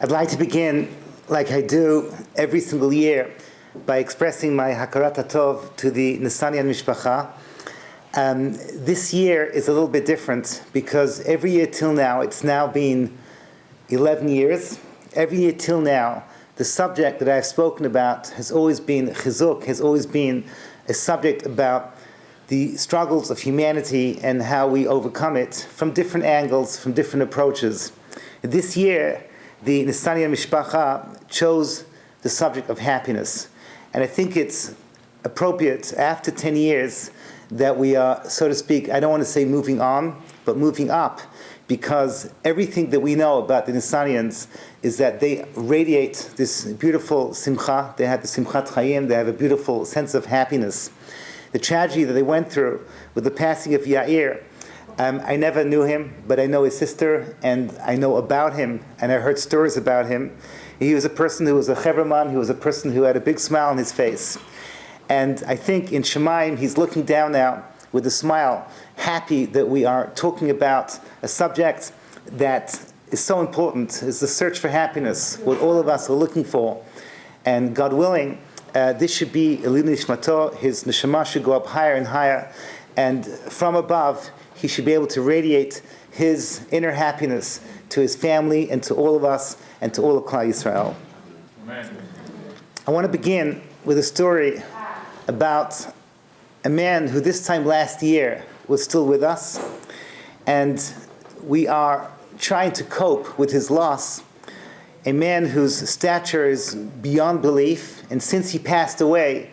I'd like to begin, like I do every single year, by expressing my hakarat hatov to the Nissanian Mishpacha. This year is a little bit different because every year till now, it's now been 11 years. Every year till now, the subject that I've spoken about has always been Chazaq, has always been a subject about the struggles of humanity and how we overcome it from different angles, from different approaches. This year, the Nissanian Mishpacha chose the subject of happiness. And I think it's appropriate after 10 years that we are, so to speak, I don't want to say moving on, but moving up, because everything that we know about the Nissanians is that they radiate this beautiful simcha. They have the simchat chayim. They have a beautiful sense of happiness. The tragedy that they went through with the passing of Yair, I never knew him, but I know his sister, and I know about him, and I heard stories about him. He was a person who was a chevraman. He was a person who had a big smile on his face. And I think in Shemaim, he's looking down now with a smile, happy that we are talking about a subject that is so important, is the search for happiness, what all of us are looking for. And God willing, this should be Elinu Nishmato, his neshama should go up higher and higher, and from above, he should be able to radiate his inner happiness to his family and to all of us and to all of Klal Yisrael. Amen. I want to begin with a story about a man who this time last year was still with us, and we are trying to cope with his loss. A man whose stature is beyond belief, and since he passed away,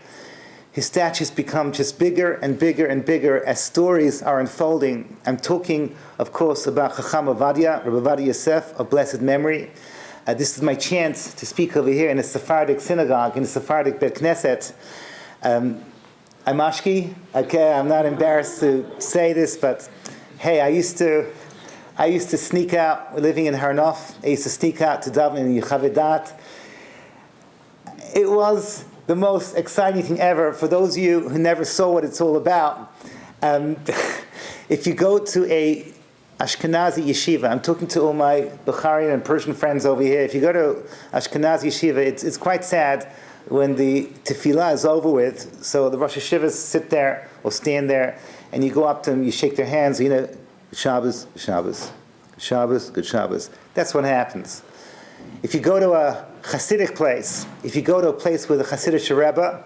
his stature's become just bigger and bigger and bigger as stories are unfolding. I'm talking, of course, about Chacham Ovadia, Rabbi Ovadia Yosef of blessed memory. This is my chance to speak over here in a Sephardic synagogue, in a Sephardic Bet Knesset. I'm Ashki. Okay, I'm not embarrassed to say this, but hey, I used to sneak out, living in Har Nof. I used to sneak out to daven in Yechavedat. It was the most exciting thing ever. For those of you who never saw what it's all about, if you go to a Ashkenazi yeshiva, I'm talking to all my Bukharian and Persian friends over here. If you go to Ashkenazi yeshiva, it's quite sad when the tefillah is over with. So the Rosh Hashivas sit there or stand there, and you go up to them, you shake their hands, Shabbos, Shabbos, Shabbos, good Shabbos. That's what happens. If you go to a Hasidic place, if you go to a place with a Hasidic Rebbi,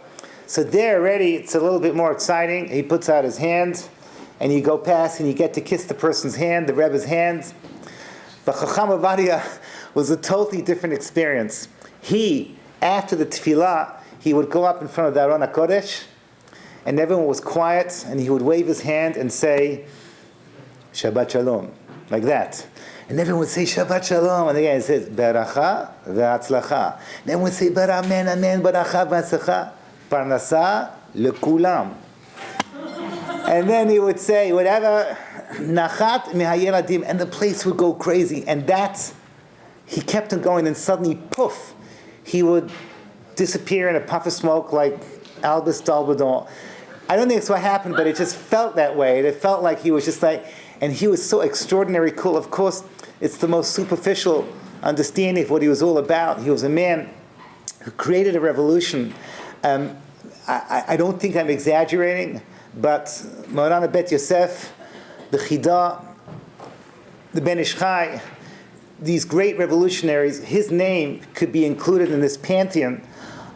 so there already it's a little bit more exciting. He puts out his hand, and you go past, and you get to kiss the person's hand, the Rebbe's hand. But Chacham Ovadia was a totally different experience. He, after the tefillah, he would go up in front of the Aron HaKodesh, and everyone was quiet, and he would wave his hand and say, Shabbat Shalom, like that. And everyone would say Shabbat Shalom, and again he says Beracha ve'atzlacha. And everyone would say Bar Amen, Amen, Beracha ve'atzlacha, Parnasa lekulam. And then he would say whatever, Nachat mihayeladim, and the place would go crazy. And he kept on going, and suddenly, poof, he would disappear in a puff of smoke like Albus Dumbledore. I don't think it's what happened, but it just felt that way. It felt like he was just like, and he was so extraordinary cool. Of course, it's the most superficial understanding of what he was all about. He was a man who created a revolution. I don't think I'm exaggerating, but Morana Bet Yosef, the Chida, the Ben Ish Chai, these great revolutionaries, his name could be included in this pantheon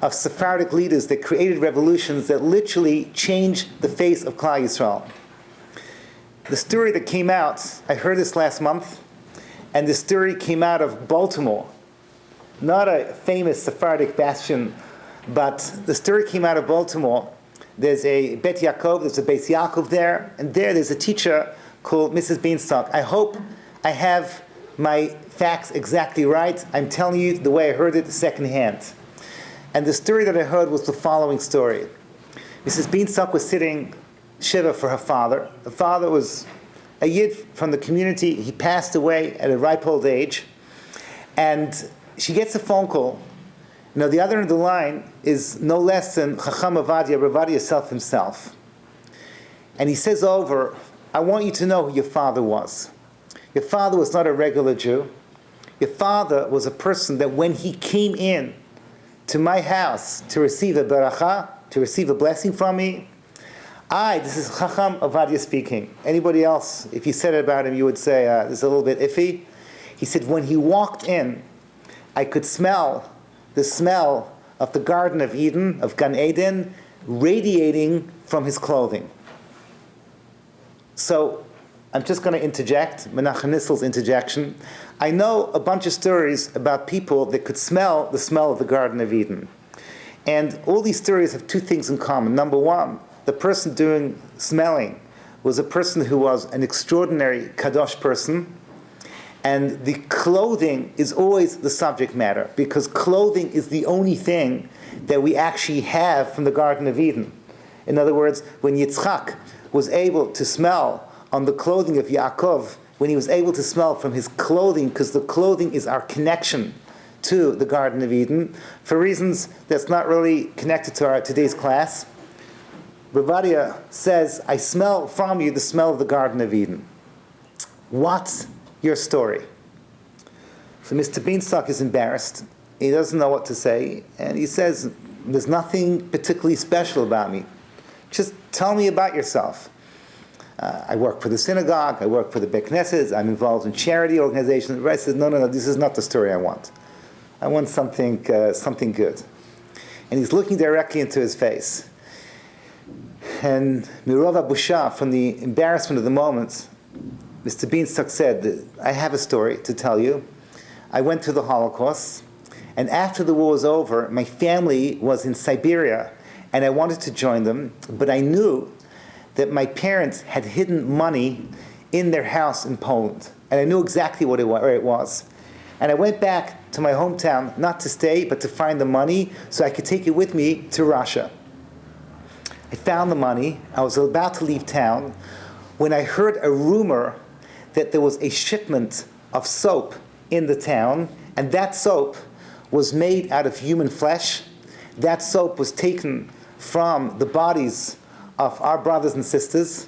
of Sephardic leaders that created revolutions that literally changed the face of Klal Yisrael. The story that came out, I heard this last month, and the story came out of Baltimore. Not a famous Sephardic bastion, but the story came out of Baltimore. There's a Bet Yaakov, there's a Beis Yaakov there, and there's a teacher called Mrs. Beanstalk. I hope I have my facts exactly right. I'm telling you the way I heard it secondhand. And the story that I heard was the following story. Mrs. Beanstalk was sitting Shiva for her father. The father was a Yid from the community. He passed away at a ripe old age. And she gets a phone call. The other end of the line is no less than Chacham Ovadia, Rabbi Ovadia Yosef himself. And he says over, I want you to know who your father was. Your father was not a regular Jew. Your father was a person that when he came in to my house to receive a beracha, to receive a blessing from me, this is Chacham Ovadia speaking. Anybody else, if you said it about him, you would say, this is a little bit iffy. He said, when he walked in, I could smell the smell of the Garden of Eden, of Gan Eden, radiating from his clothing. So, I'm just going to interject, Menachem Nissel's interjection. I know a bunch of stories about people that could smell the smell of the Garden of Eden. And all these stories have two things in common. Number one, the person doing smelling was a person who was an extraordinary kadosh person. And the clothing is always the subject matter, because clothing is the only thing that we actually have from the Garden of Eden. In other words, when Yitzchak was able to smell on the clothing of Yaakov, when he was able to smell from his clothing, because the clothing is our connection to the Garden of Eden, for reasons that's not really connected to our today's class, Ovadia says, I smell from you the smell of the Garden of Eden. What's your story? So Mr. Beanstalk is embarrassed. He doesn't know what to say, and he says, there's nothing particularly special about me. Just tell me about yourself. I work for the synagogue, I work for the Beit Knesset, I'm involved in charity organizations. The rest says, no, this is not the story I want. I want something good. And he's looking directly into his face. And Mirov Abusha, from the embarrassment of the moment, Mr. Beanstalk said, I have a story to tell you. I went through the Holocaust, and after the war was over, my family was in Siberia, and I wanted to join them, but I knew that my parents had hidden money in their house in Poland. And I knew exactly where it was. And I went back to my hometown, not to stay, but to find the money so I could take it with me to Russia. I found the money. I was about to leave town when I heard a rumor that there was a shipment of soap in the town, and that soap was made out of human flesh. That soap was taken from the bodies of our brothers and sisters,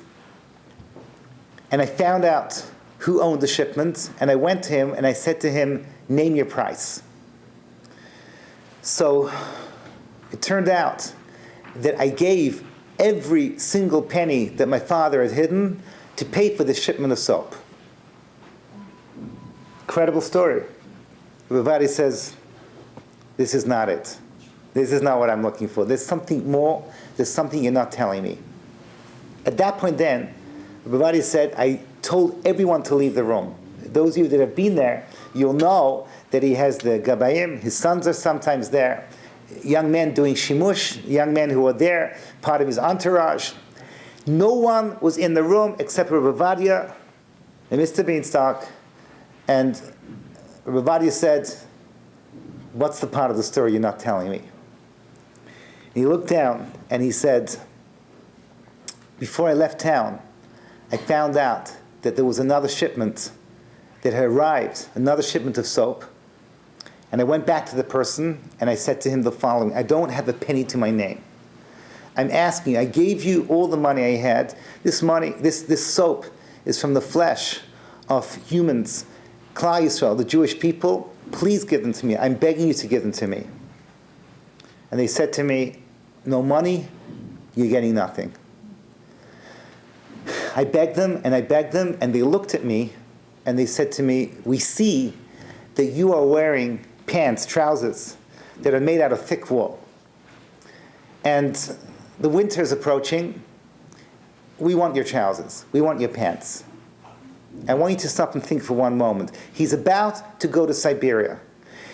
and I found out who owned the shipment, and I went to him and I said to him, name your price. So it turned out that I gave every single penny that my father had hidden to pay for the shipment of soap. Incredible story. Ovadia says, this is not it. This is not what I'm looking for. There's something more. There's something you're not telling me. At that point then, Ovadia said, I told everyone to leave the room. Those of you that have been there, you'll know that he has the gabayim. His sons are sometimes there. Young men doing shimush, young men who are there, part of his entourage. No one was in the room except Ovadia and Mr. Beanstalk. And Ovadia said, what's the part of the story you're not telling me? He looked down and he said, before I left town, I found out that there was another shipment that had arrived, another shipment of soap. And I went back to the person and I said to him the following, I don't have a penny to my name. I'm asking you, I gave you all the money I had. This money, this soap is from the flesh of humans, Klal Yisrael, the Jewish people. Please give them to me. I'm begging you to give them to me. And they said to me, no money, you're getting nothing. I begged them, and they looked at me, and they said to me, we see that you are wearing pants, trousers, that are made out of thick wool. And the winter is approaching. We want your trousers. We want your pants. I want you to stop and think for one moment. He's about to go to Siberia.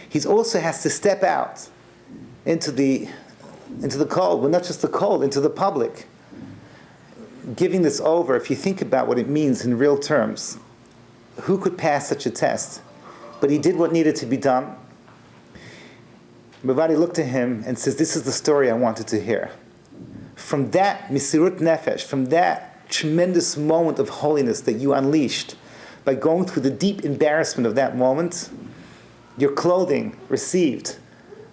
He also has to step out into the cold, but not just the cold, into the public. Giving this over, if you think about what it means in real terms, who could pass such a test? But he did what needed to be done. Ovadia looked at him and says, this is the story I wanted to hear. From that misirut nefesh, from that tremendous moment of holiness that you unleashed, by going through the deep embarrassment of that moment, your clothing received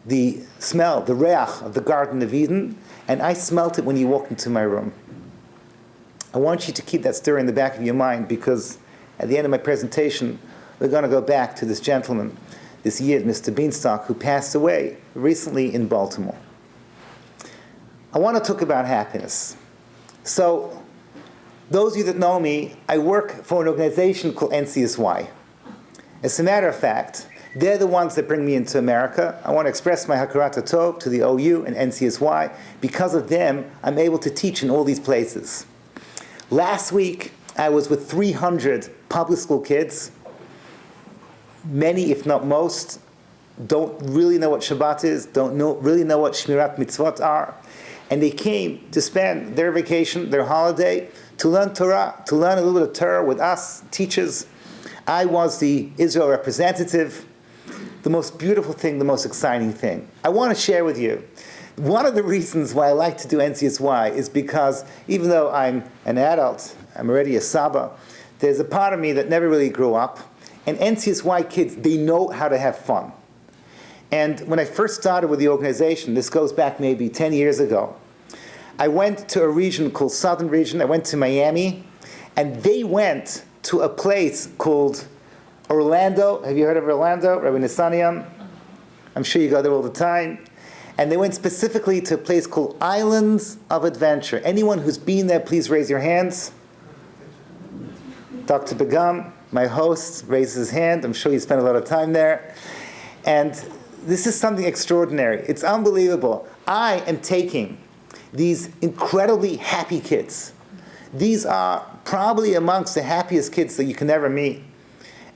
the smell, the reach of the Garden of Eden, and I smelt it when you walked into my room. I want you to keep that story in the back of your mind, because at the end of my presentation, we're going to go back to this gentleman, this Yid, Mr. Beanstalk, who passed away recently in Baltimore. I want to talk about happiness. So, those of you that know me, I work for an organization called NCSY. As a matter of fact, they're the ones that bring me into America. I want to express my Hakarat Tov to the OU and NCSY. Because of them, I'm able to teach in all these places. Last week, I was with 300 public school kids. Many, if not most, don't really know what Shabbat is, really know what Shmirat Mitzvot are. And they came to spend their vacation, their holiday, to learn Torah, to learn a little bit of Torah with us, teachers. I was the Israel representative. The most beautiful thing, the most exciting thing. I want to share with you, one of the reasons why I like to do NCSY is because even though I'm an adult, I'm already a Saba, there's a part of me that never really grew up. And NCSY kids, they know how to have fun. And when I first started with the organization, this goes back maybe 10 years ago, I went to a region called Southern Region. I went to Miami, and they went to a place called Orlando. Have you heard of Orlando? Rabbi Nissel? I'm sure you go there all the time. And they went specifically to a place called Islands of Adventure. Anyone who's been there, please raise your hands. Dr. Begum, my host, raises his hand. I'm sure he spent a lot of time there. And this is something extraordinary. It's unbelievable. I am taking these incredibly happy kids. These are probably amongst the happiest kids that you can ever meet.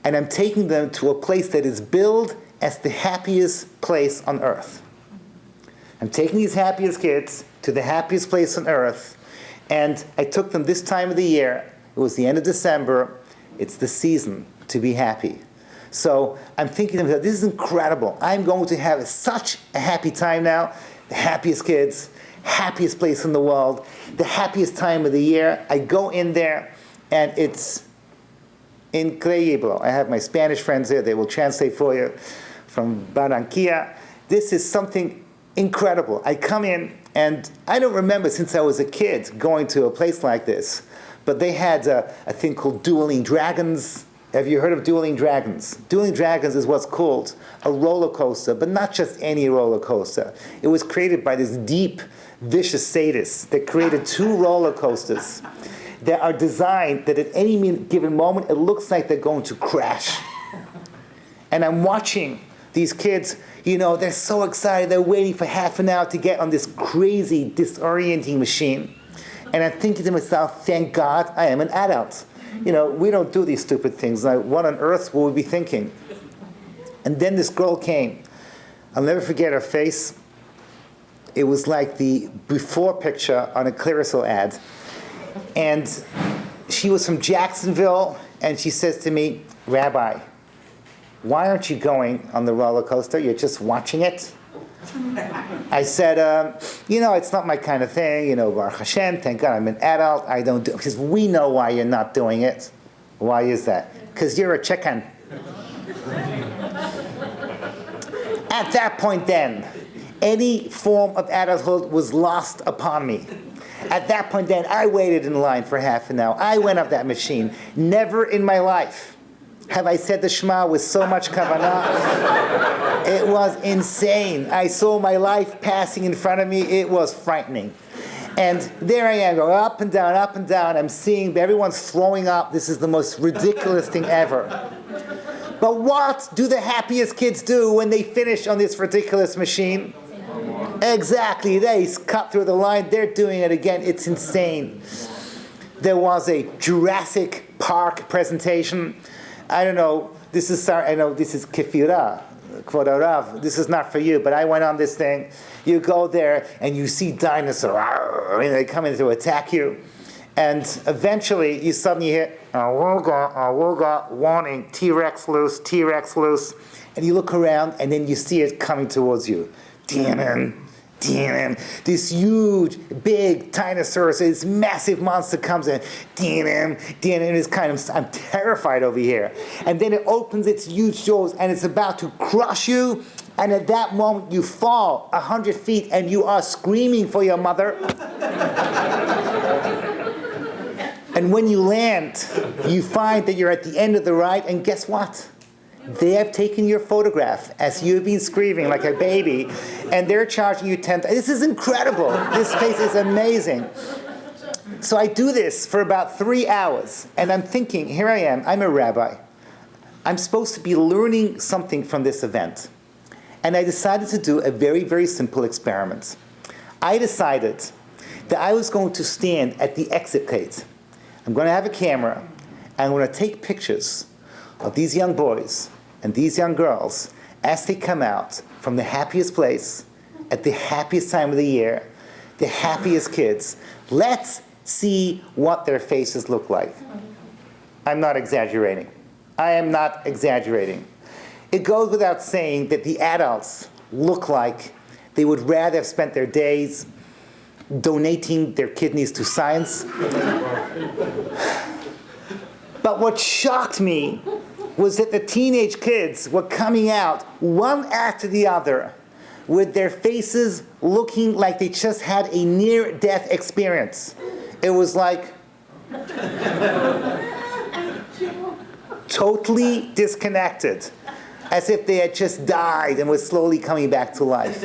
And I'm taking them to a place that is billed as the happiest place on earth. I'm taking these happiest kids to the happiest place on earth. And I took them this time of the year. It was the end of December. It's the season to be happy. So I'm thinking to myself, this is incredible. I'm going to have such a happy time now. The happiest kids, happiest place in the world, the happiest time of the year. I go in there, and it's incredible. I have my Spanish friends there. They will translate for you from Barranquilla. This is something incredible. I come in, and I don't remember since I was a kid going to a place like this. But they had a thing called Dueling Dragons. Have you heard of Dueling Dragons? Dueling Dragons is what's called a roller coaster, but not just any roller coaster. It was created by this deep, vicious sadist that created 2 roller coasters that are designed that at any given moment, it looks like they're going to crash. And I'm watching these kids, they're so excited. They're waiting for half an hour to get on this crazy, disorienting machine. And I'm thinking to myself, thank God I am an adult. We don't do these stupid things. Like, what on earth will we be thinking? And then this girl came. I'll never forget her face. It was like the before picture on a Clearasil ad. And she was from Jacksonville, and she says to me, Rabbi, why aren't you going on the roller coaster? You're just watching it? I said, it's not my kind of thing. Baruch Hashem, thank God I'm an adult. I don't do it. Because we know why you're not doing it. Why is that? Because you're a chicken. At that point then, any form of adulthood was lost upon me. At that point then, I waited in line for half an hour. I went up that machine. Never in my life have I said the Shema with so much kavanah. It was insane. I saw my life passing in front of me. It was frightening. And there I am, going up and down, up and down. I'm seeing everyone's throwing up. This is the most ridiculous thing ever. But what do the happiest kids do when they finish on this ridiculous machine? Exactly. They cut through the line. They're doing it again. It's insane. There was a Jurassic Park presentation. I don't know, this is kefira, kvod harav. This is not for you, but I went on this thing. You go there, and you see dinosaurs, they come in to attack you. And eventually, you suddenly hear, awooga, warning, T-Rex loose, and you look around, and then you see it coming towards you. This huge, big Tyrannosaurus, this massive monster comes in. And it's I'm terrified over here. And then it opens its huge jaws, and it's about to crush you. And at that moment, you fall 100 feet, and you are screaming for your mother. And when you land, you find that you're at the end of the ride, and guess what? They have taken your photograph as you've been screaming like a baby, and they're charging you 10. This is incredible. This place is amazing. So I do this for about 3 hours, and I'm thinking, here I am, I'm a rabbi. I'm supposed to be learning something from this event. And I decided to do a very, very simple experiment. I decided that I was going to stand at the exit gate. I'm going to have a camera, and I'm going to take pictures of these young boys and these young girls as they come out from the happiest place, at the happiest time of the year, the happiest kids. Let's see what their faces look like. I'm not exaggerating. I am not exaggerating. It goes without saying that the adults look like they would rather have spent their days donating their kidneys to science. But what shocked me was that the teenage kids were coming out one after the other with their faces looking like they just had a near-death experience. It was like totally disconnected, as if they had just died and were slowly coming back to life.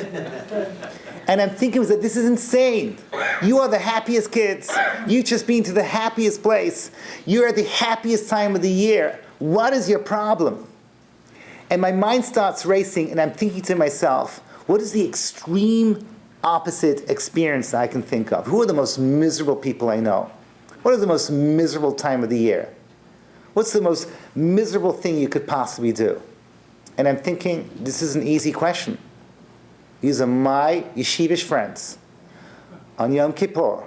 And I'm thinking that this is insane. You are the happiest kids. You've just been to the happiest place. You're at the happiest time of the year. What is your problem? And my mind starts racing, and I'm thinking to myself, what is the extreme opposite experience I can think of? Who are the most miserable people I know? What is the most miserable time of the year? What's the most miserable thing you could possibly do? And I'm thinking, this is an easy question. These are my yeshivish friends on Yom Kippur.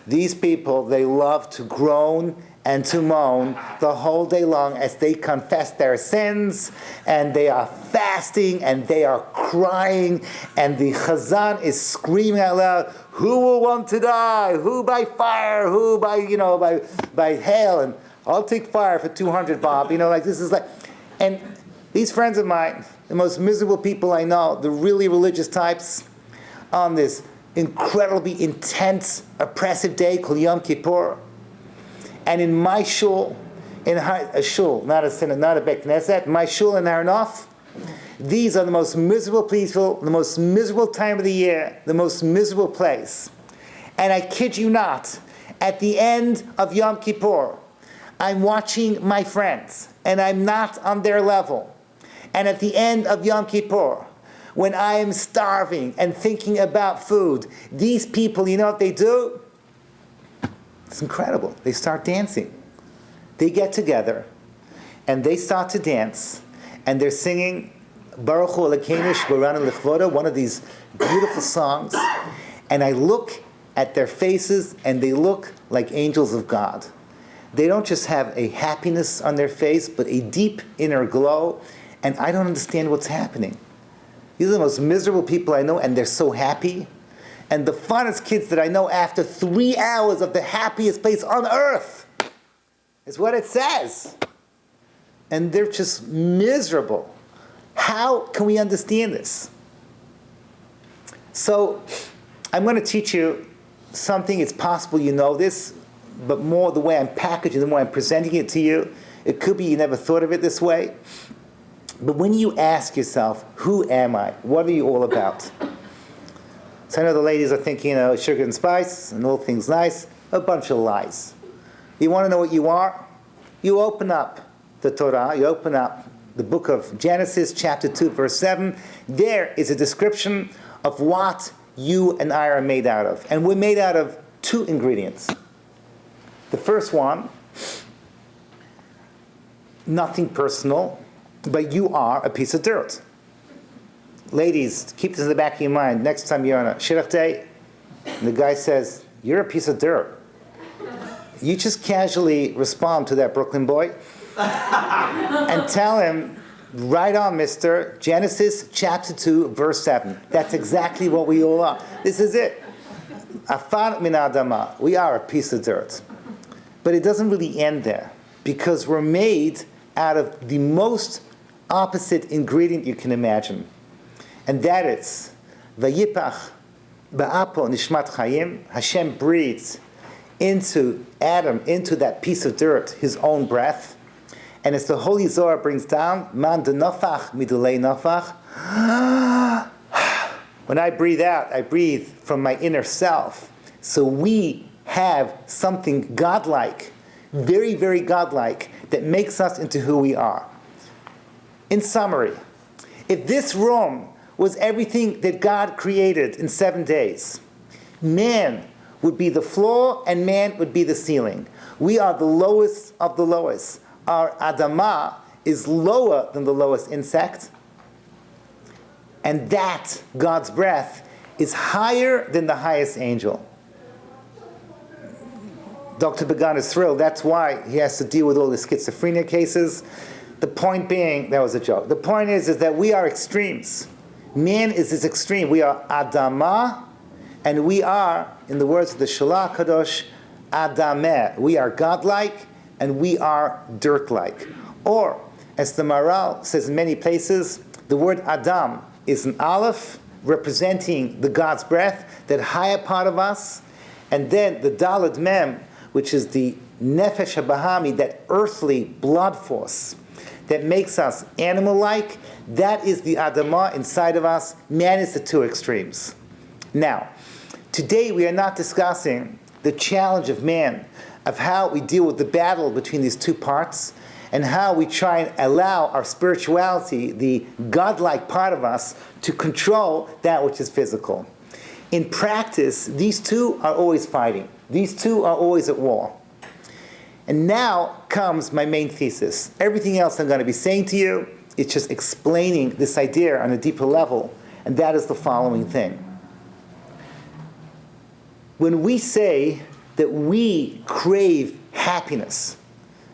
These people, they love to groan and to moan the whole day long as they confess their sins, and they are fasting, and they are crying, and the Chazan is screaming out loud, who will want to die? Who by fire? Who by hail? And I'll take fire for 200 bob. This is like, and these friends of mine, the most miserable people I know, the really religious types, on this incredibly intense, oppressive day called Yom Kippur. And in my shul, a shul, not a Beit Knesset, my shul in Har Nof, these are the most miserable people, the most miserable time of the year, the most miserable place. And I kid you not, at the end of Yom Kippur, I'm watching my friends, and I'm not on their level. And at the end of Yom Kippur, when I am starving and thinking about food, these people, you know what they do? It's incredible. They start dancing. They get together, and they start to dance, and they're singing Baruch Hu Elokeinu Shbaranu L'Chvodo, one of these beautiful songs, and I look at their faces, and they look like angels of God. They don't just have a happiness on their face, but a deep inner glow, and I don't understand what's happening. These are the most miserable people I know, and they're so happy. And the funnest kids that I know after 3 hours of the happiest place on earth is what it says. And they're just miserable. How can we understand this? So I'm going to teach you something. It's possible you know this, but more the way I'm packaging, the way I'm presenting it to you, it could be you never thought of it this way. But when you ask yourself, who am I? What are you all about? So I know the ladies are thinking, sugar and spice and all things nice. A bunch of lies. You want to know what you are? You open up the Torah, you open up the book of Genesis, chapter 2, verse 7. There is a description of what you and I are made out of. And we're made out of 2 ingredients. The first one, nothing personal, but you are a piece of dirt. Ladies, keep this in the back of your mind. Next time you're on a shidduch day, and the guy says, you're a piece of dirt. You just casually respond to that Brooklyn boy and tell him, right on, mister, Genesis chapter 2, verse 7. That's exactly what we all are. This is it. Afar min adama. We are a piece of dirt. But it doesn't really end there, because we're made out of the most opposite ingredient you can imagine. And that is, Vayipach ba'apo nishmat chayim, Hashem breathes into Adam, into that piece of dirt, his own breath. And as the Holy Zohar brings down, man de nafach midulei nafach. When I breathe out, I breathe from my inner self. So we have something godlike, very, very godlike, that makes us into who we are. In summary, if this room was everything that God created in 7 days, man would be the floor and man would be the ceiling. We are the lowest of the lowest. Our Adamah is lower than the lowest insect. And that, God's breath, is higher than the highest angel. Dr. Began is thrilled. That's why he has to deal with all the schizophrenia cases. The point being, that was a joke. The point is that we are extremes. Man is this extreme. We are Adamah, and we are, in the words of the Shalah Kadosh, Adameh. We are godlike, and we are dirt-like. Or, as the Maral says in many places, the word Adam is an aleph representing the God's breath, that higher part of us, and then the Daled Mem, which is the Nefesh HaBahami, that earthly blood force that makes us animal-like. That is the Adamah inside of us. Man is the two extremes. Now, today we are not discussing the challenge of man, of how we deal with the battle between these two parts, and how we try and allow our spirituality, the godlike part of us, to control that which is physical. In practice, these two are always fighting. These two are always at war. And now comes my main thesis. Everything else I'm going to be saying to you, it's just explaining this idea on a deeper level, and that is the following thing. When we say that we crave happiness,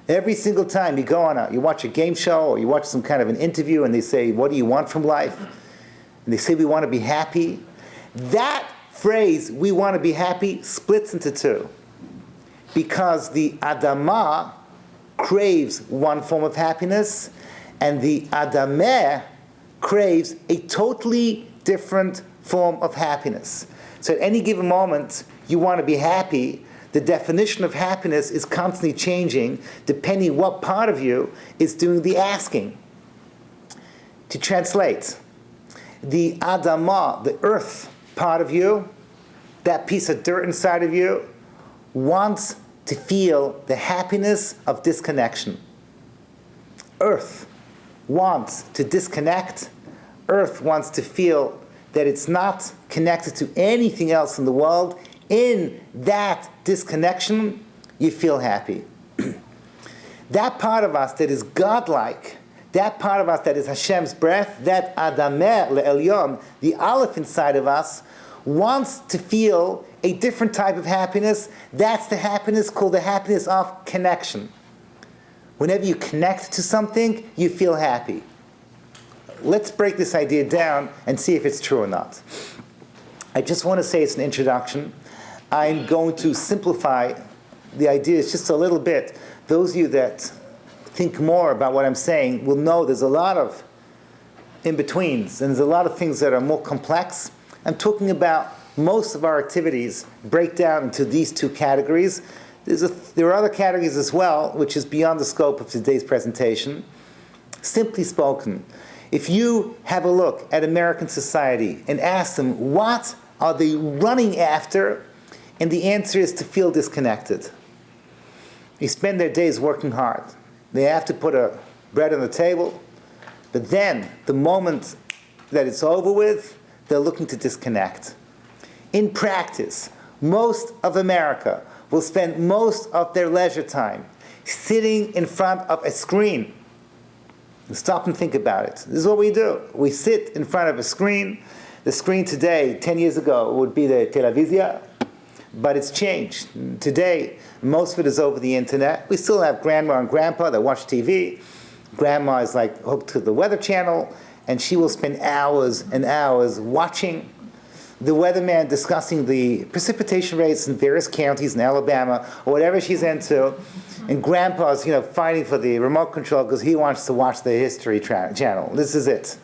every single time you go on you watch a game show or you watch some kind of an interview and they say, what do you want from life? And they say we want to be happy. That phrase, we want to be happy, splits into two. Because the Adamah craves one form of happiness, and the Adameh craves a totally different form of happiness. So at any given moment, you want to be happy. The definition of happiness is constantly changing, depending what part of you is doing the asking. To translate, the Adamah, the earth part of you, that piece of dirt inside of you, wants to feel the happiness of disconnection. Earth wants to disconnect. Earth wants to feel that it's not connected to anything else in the world. In that disconnection, you feel happy. That part of us that is godlike, that part of us that is Hashem's breath, that Adameh le'elyon, the aleph inside of us, wants to feel a different type of happiness. That's the happiness called the happiness of connection. Whenever you connect to something, you feel happy. Let's break this idea down and see if it's true or not. I just want to say it's an introduction. I'm going to simplify the ideas just a little bit. Those of you that think more about what I'm saying will know there's a lot of in-betweens, and there's a lot of things that are more complex. I'm talking about most of our activities break down into these two categories. There are other categories as well, which is beyond the scope of today's presentation. Simply spoken, if you have a look at American society and ask them what are they running after, and the answer is to feel disconnected. They spend their days working hard. They have to put a bread on the table, but then the moment that it's over with, they're looking to disconnect. In practice, most of America will spend most of their leisure time sitting in front of a screen. Stop and think about it. This is what we do. We sit in front of a screen. The screen today, 10 years ago, would be the televizia, but it's changed. Today, most of it is over the internet. We still have grandma and grandpa that watch TV. Grandma is like hooked to the Weather Channel, and she will spend hours and hours watching the weatherman discussing the precipitation rates in various counties in Alabama, or whatever she's into, and grandpa's, fighting for the remote control because he wants to watch the History Channel. This is it.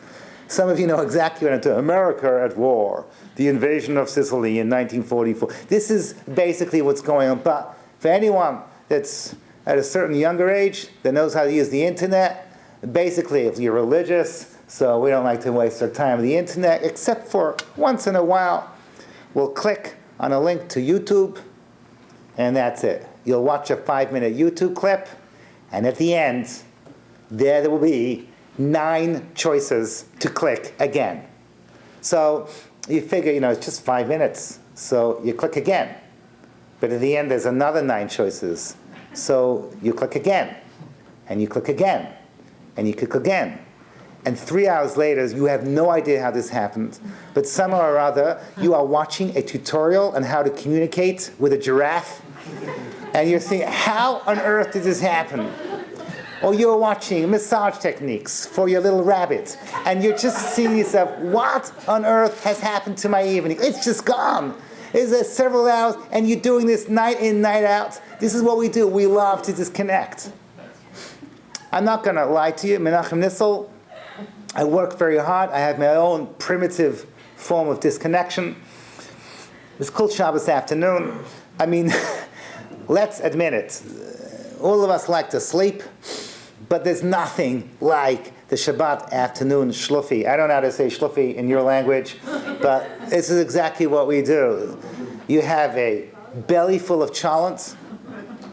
Some of you know exactly what I'm talking about. America at war, the invasion of Sicily in 1944. This is basically what's going on. But for anyone that's at a certain younger age that knows how to use the internet, basically if you're religious, so we don't like to waste our time on the internet, except for once in a while, we'll click on a link to YouTube, and that's it. You'll watch a 5-minute YouTube clip, and at the end, there will be 9 choices to click again. So you figure, it's just 5 minutes, so you click again. But at the end, there's another 9 choices. So you click again, and you click again, and you click again. And 3 hours later, you have no idea how this happened. But somehow or other, you are watching a tutorial on how to communicate with a giraffe. And you're thinking, how on earth did this happen? Or you're watching massage techniques for your little rabbit. And you're just seeing yourself, what on earth has happened to my evening? It's just gone. It's several hours, and you're doing this night in, night out. This is what we do. We love to disconnect. I'm not going to lie to you, Menachem Nissel. I work very hard. I have my own primitive form of disconnection. It's called Shabbos afternoon. I mean, let's admit it. All of us like to sleep, but there's nothing like the Shabbat afternoon shlufi. I don't know how to say shlufi in your language, but this is exactly what we do. You have a belly full of cholent.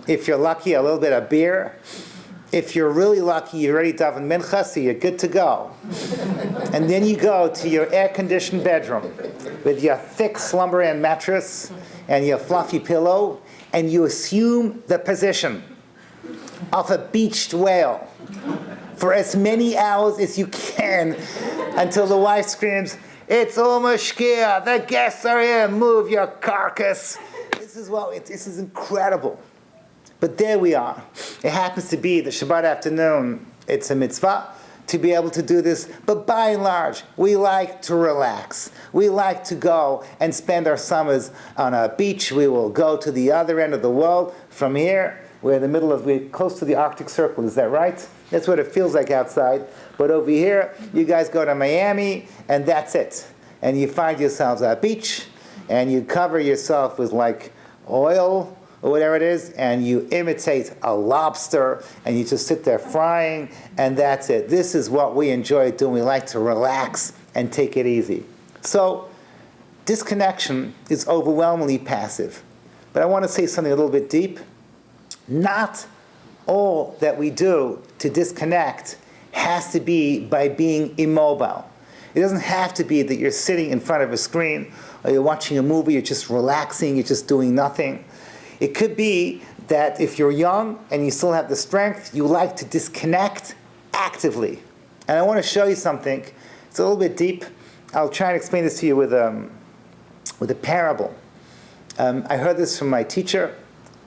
If you're lucky, a little bit of beer. If you're really lucky, you're ready to daven mincha, so you're good to go. And then you go to your air-conditioned bedroom with your thick slumber-in mattress and your fluffy pillow, and you assume the position of a beached whale for as many hours as you can until the wife screams, "It's almost Shkia, the guests are here, move your carcass." This is incredible. But there we are. It happens to be the Shabbat afternoon. It's a mitzvah to be able to do this. But by and large, we like to relax. We like to go and spend our summers on a beach. We will go to the other end of the world. From here, we're close to the Arctic Circle. Is that right? That's what it feels like outside. But over here, you guys go to Miami, and that's it. And you find yourselves at a beach, and you cover yourself with oil, or whatever it is, and you imitate a lobster, and you just sit there frying, and that's it. This is what we enjoy doing. We like to relax and take it easy. So, disconnection is overwhelmingly passive. But I want to say something a little bit deep. Not all that we do to disconnect has to be by being immobile. It doesn't have to be that you're sitting in front of a screen, or you're watching a movie, you're just relaxing, you're just doing nothing. It could be that if you're young and you still have the strength, you like to disconnect actively. And I want to show you something. It's a little bit deep. I'll try and explain this to you with a parable. I heard this from my teacher,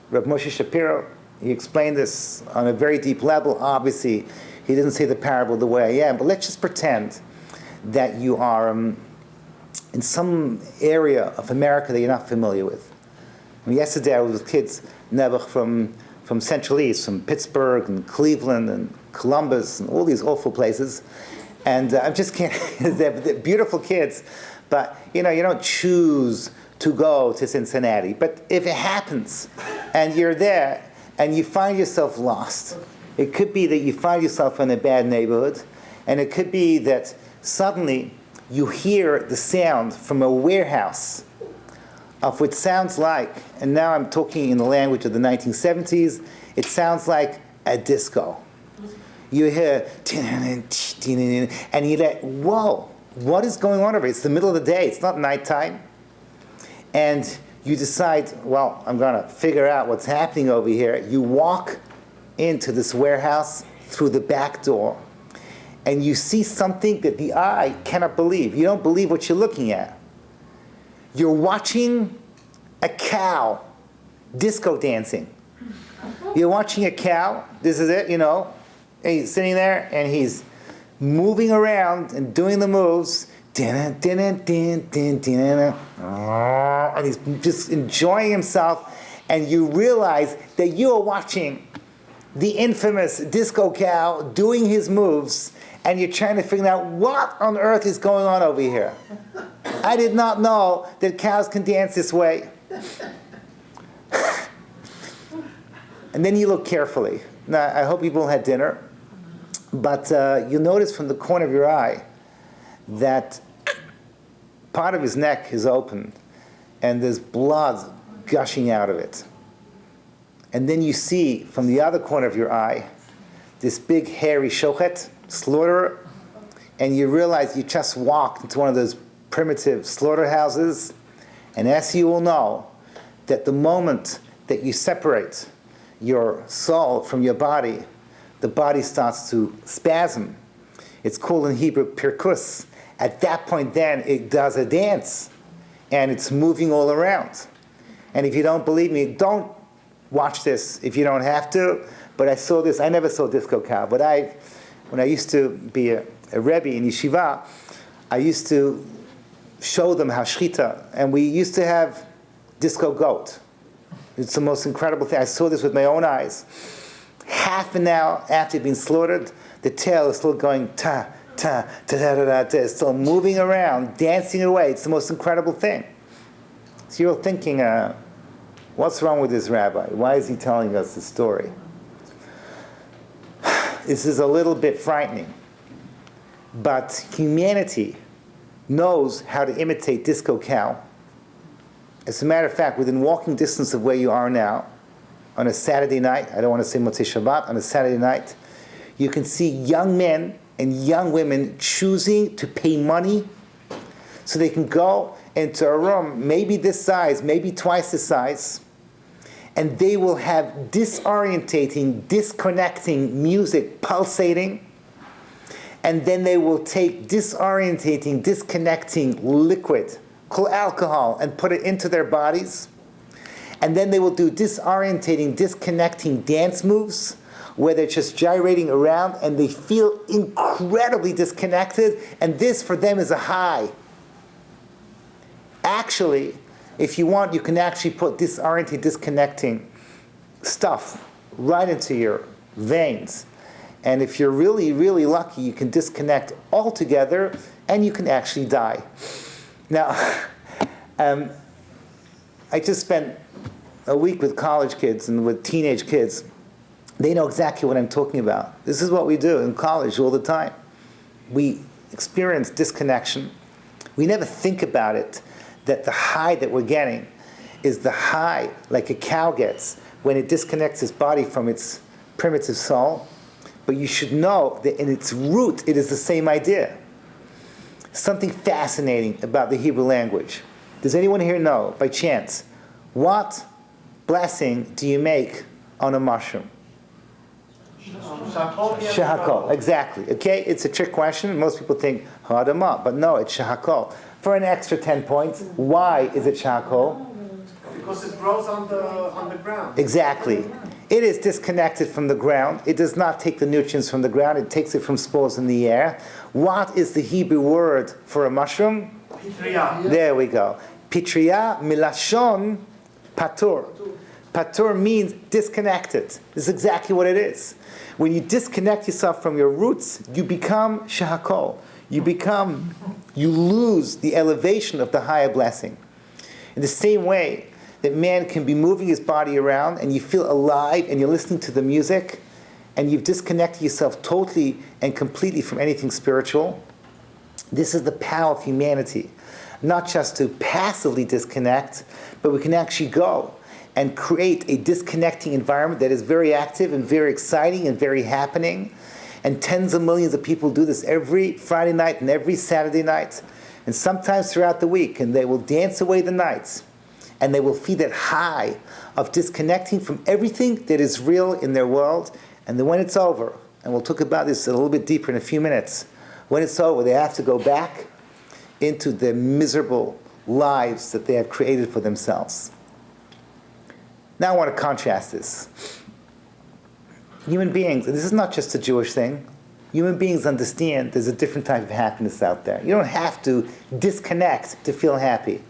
Rabbi Moshe Shapiro. He explained this on a very deep level. Obviously, he didn't say the parable the way I am, but let's just pretend that you are in some area of America that you're not familiar with. Yesterday I was with kids from Central East, from Pittsburgh and Cleveland and Columbus and all these awful places. And I'm just kidding. They're beautiful kids, but you don't choose to go to Cincinnati. But if it happens and you're there and you find yourself lost, it could be that you find yourself in a bad neighborhood, and it could be that suddenly you hear the sound from a warehouse of what sounds like, and now I'm talking in the language of the 1970s, it sounds like a disco. You hear, and you're like, whoa, what is going on over here? It's the middle of the day, it's not nighttime. And you decide, well, I'm going to figure out what's happening over here. You walk into this warehouse through the back door, and you see something that the eye cannot believe. You don't believe what you're looking at. You're watching a cow disco dancing. You're watching a cow, this is it, and he's sitting there and he's moving around and doing the moves, and he's just enjoying himself, and you realize that you are watching the infamous disco cow doing his moves, and you're trying to figure out what on earth is going on over here. I did not know that cows can dance this way. And then you look carefully. Now, I hope you've all had dinner, but you'll notice from the corner of your eye that part of his neck is open, and there's blood gushing out of it. And then you see from the other corner of your eye this big hairy shochet, slaughterer, and you realize you just walked into one of those primitive slaughterhouses, and as you all know, that the moment that you separate your soul from your body, the body starts to spasm. It's called in Hebrew pirkus. At that point then, it does a dance, and it's moving all around. And if you don't believe me, don't watch this if you don't have to, but I saw this. I never saw disco cow, but when I used to be a Rebbi in yeshiva, I used to show them how shchita, and we used to have disco goat. It's the most incredible thing. I saw this with my own eyes. Half an hour after it had been slaughtered, the tail is still going ta, ta, ta, ta, ta, ta, ta. It's still moving around, dancing away. It's the most incredible thing. So you're thinking, what's wrong with this rabbi? Why is he telling us this story? This is a little bit frightening. But humanity knows how to imitate disco cow. As a matter of fact, within walking distance of where you are now, on a Saturday night, I don't want to say Motzei Shabbat, on a Saturday night, you can see young men and young women choosing to pay money so they can go into a room, maybe this size, maybe twice this size, and they will have disorientating, disconnecting music pulsating, and then they will take disorientating, disconnecting liquid, called alcohol, and put it into their bodies. And then they will do disorientating, disconnecting dance moves where they're just gyrating around and they feel incredibly disconnected, and this for them is a high. Actually, if you want, you can actually put disorientating, disconnecting stuff right into your veins. And if you're really, really lucky, you can disconnect altogether and you can actually die. Now, I just spent a week with college kids and with teenage kids. They know exactly what I'm talking about. This is what we do in college all the time. We experience disconnection. We never think about it, that the high that we're getting is the high like a cow gets when it disconnects its body from its primitive soul. But you should know that in its root, it is the same idea. Something fascinating about the Hebrew language. Does anyone here know, by chance, what blessing do you make on a mushroom? Shahakol, exactly. Okay, it's a trick question. Most people think Hadamah, but no, it's Shahakol. For an extra 10 points, why is it Shahakol? Because it grows on the ground. Exactly. It is disconnected from the ground. It does not take the nutrients from the ground. It takes it from spores in the air. What is the Hebrew word for a mushroom? Pitria. There we go. Pitria milashon patur. Patur means disconnected. This is exactly what it is. When you disconnect yourself from your roots, you become shahakol. You lose the elevation of the higher blessing. In the same way that man can be moving his body around and you feel alive and you're listening to the music and you've disconnected yourself totally and completely from anything spiritual, this is the power of humanity. Not just to passively disconnect, but we can actually go and create a disconnecting environment that is very active and very exciting and very happening. And tens of millions of people do this every Friday night and every Saturday night, and sometimes throughout the week, and they will dance away the nights, and they will feel that high of disconnecting from everything that is real in their world. And then when it's over, and we'll talk about this a little bit deeper in a few minutes, when it's over, they have to go back into the miserable lives that they have created for themselves. Now I want to contrast this. Human beings, and this is not just a Jewish thing, human beings understand there's a different type of happiness out there. You don't have to disconnect to feel happy.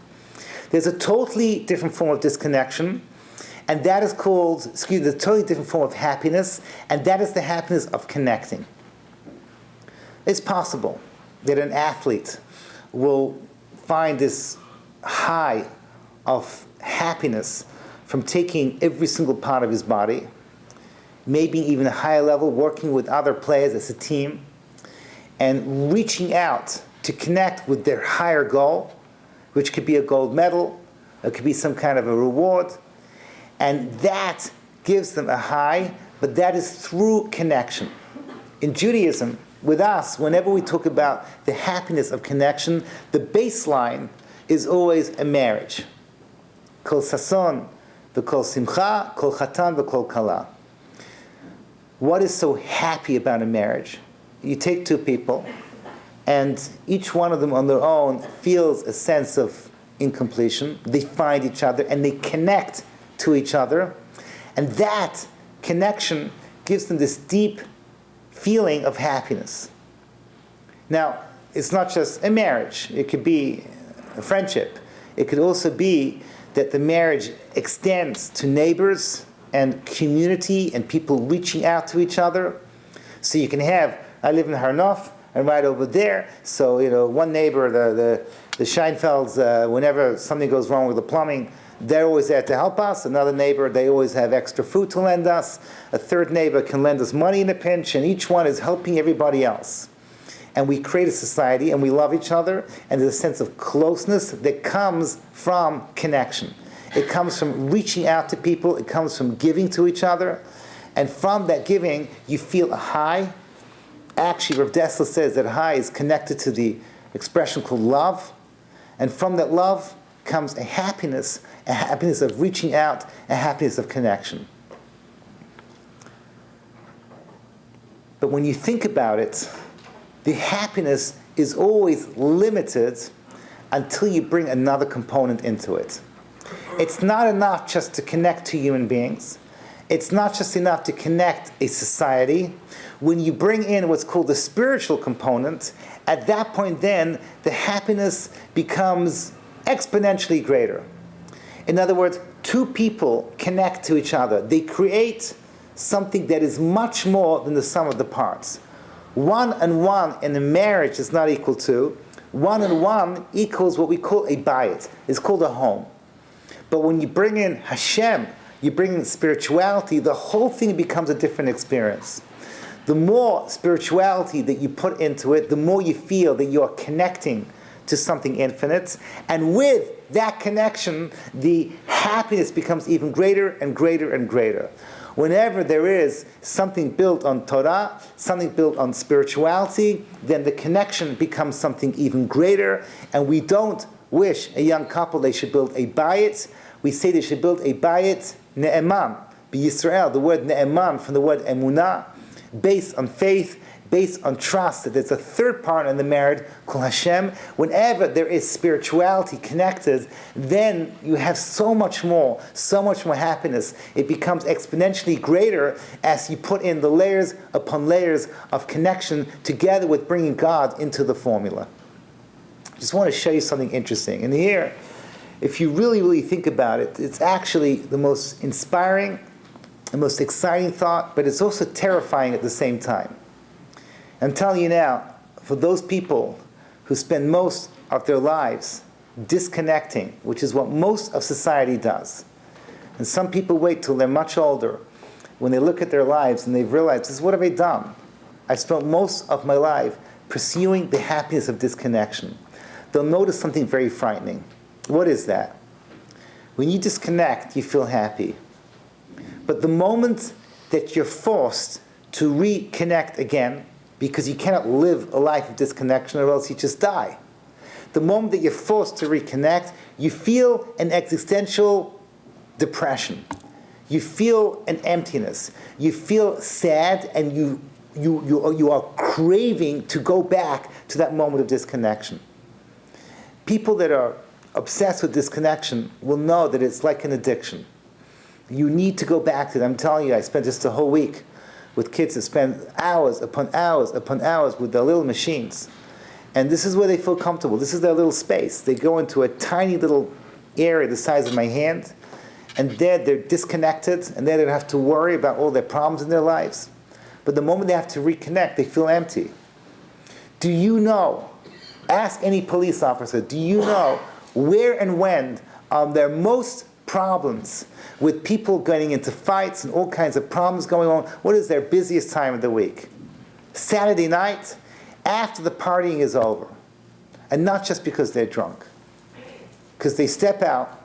There's a totally different form of disconnection, and that is called, a totally different form of happiness, and that is the happiness of connecting. It's possible that an athlete will find this high of happiness from taking every single part of his body, maybe even a higher level, working with other players as a team, and reaching out to connect with their higher goal, which could be a gold medal, it could be some kind of a reward, and that gives them a high, but that is through connection. In Judaism, with us, whenever we talk about the happiness of connection, the baseline is always a marriage. Kol sason, v'kol simcha, kol chatan, v'kol kala. What is so happy about a marriage? You take two people, and each one of them on their own feels a sense of incompletion. They find each other, and they connect to each other. And that connection gives them this deep feeling of happiness. Now, it's not just a marriage. It could be a friendship. It could also be that the marriage extends to neighbors and community and people reaching out to each other. So you can have, I live in Harnof, and right over there, so one neighbor, the Scheinfelds, whenever something goes wrong with the plumbing, they're always there to help us. Another neighbor, they always have extra food to lend us. A third neighbor can lend us money in a pinch, and each one is helping everybody else. And we create a society, and we love each other, and there's a sense of closeness that comes from connection. It comes from reaching out to people, it comes from giving to each other, and from that giving, you feel a high. Actually, Rav Dessler says that high is connected to the expression called love, and from that love comes a happiness of reaching out, a happiness of connection. But when you think about it, the happiness is always limited until you bring another component into it. It's not enough just to connect to human beings. It's not just enough to connect a society. When you bring in what's called the spiritual component, at that point then, the happiness becomes exponentially greater. In other words, two people connect to each other. They create something that is much more than the sum of the parts. 1 and 1 in a marriage is not equal to. 1 and 1 equals what we call a bayit. It's called a home. But when you bring in Hashem, you bring in spirituality, the whole thing becomes a different experience. The more spirituality that you put into it, the more you feel that you are connecting to something infinite. And with that connection, the happiness becomes even greater and greater and greater. Whenever there is something built on Torah, something built on spirituality, then the connection becomes something even greater. And we don't wish a young couple they should build a bayit. We say they should build a bayit ne'eman, b'Yisrael. The word ne'eman from the word emunah, based on faith, based on trust that there's a third partner in the marriage called Hashem. Whenever there is spirituality connected, then you have so much more happiness. It becomes exponentially greater as you put in the layers upon layers of connection together with bringing God into the formula. I just want to show you something interesting. And here, if you really, really think about it, it's actually the most inspiring, the most exciting thought, but it's also terrifying at the same time. I'm telling you now, for those people who spend most of their lives disconnecting, which is what most of society does, and some people wait till they're much older, when they look at their lives and they've realized, this is what have I done? I spent most of my life pursuing the happiness of disconnection. They'll notice something very frightening. What is that? When you disconnect, you feel happy. But the moment that you're forced to reconnect again, because you cannot live a life of disconnection or else you just die. The moment that you're forced to reconnect, you feel an existential depression. You feel an emptiness. You feel sad, and you are craving to go back to that moment of disconnection. People that are obsessed with disconnection will know that it's like an addiction. You need to go back to it. I'm telling you, I spent just a whole week with kids that spend hours upon hours upon hours with their little machines. And this is where they feel comfortable. This is their little space. They go into a tiny little area the size of my hand, and there they're disconnected, and there they don't have to worry about all their problems in their lives. But the moment they have to reconnect, they feel empty. Do you know, ask any police officer, do you know where and when are there most problems with people getting into fights and all kinds of problems going on? What is their busiest time of the week? Saturday night, after the partying is over. And not just because they're drunk. Because they step out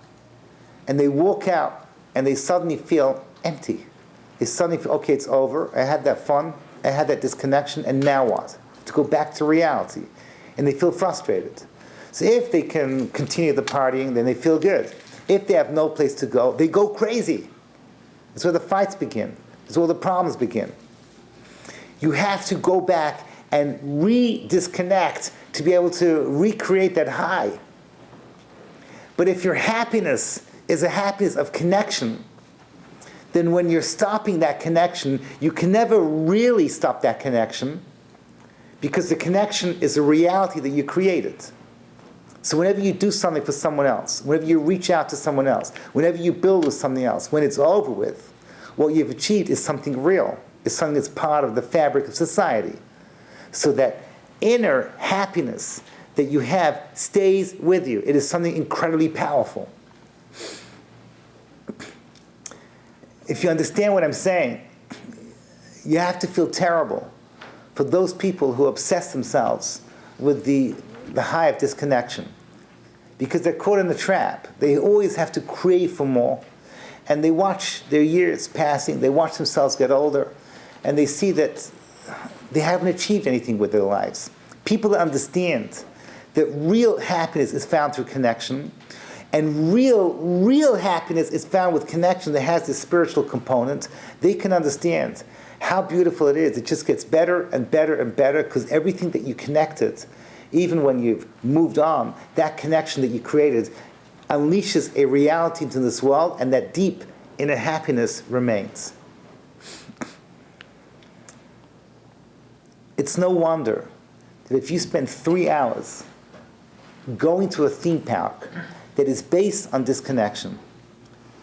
and they walk out and they suddenly feel empty. They suddenly feel, okay, it's over. I had that fun. I had that disconnection. And now what? To go back to reality. And they feel frustrated. So if they can continue the partying, then they feel good. If they have no place to go, they go crazy. That's where the fights begin. That's where the problems begin. You have to go back and disconnect to be able to recreate that high. But if your happiness is a happiness of connection, then when you're stopping that connection, you can never really stop that connection because the connection is a reality that you created. So whenever you do something for someone else, whenever you reach out to someone else, whenever you build with something else, when it's over with, what you've achieved is something real. It's something that's part of the fabric of society. So that inner happiness that you have stays with you. It is something incredibly powerful. If you understand what I'm saying, you have to feel terrible for those people who obsess themselves with the high of disconnection. Because they're caught in the trap. They always have to crave for more. And they watch their years passing, they watch themselves get older, and they see that they haven't achieved anything with their lives. People that understand that real happiness is found through connection, and real happiness is found with connection that has this spiritual component, they can understand how beautiful it is. It just gets better and better and better because everything that you connected, even when you've moved on, that connection that you created unleashes a reality into this world, and that deep inner happiness remains. It's no wonder that if you spend 3 hours going to a theme park that is based on disconnection,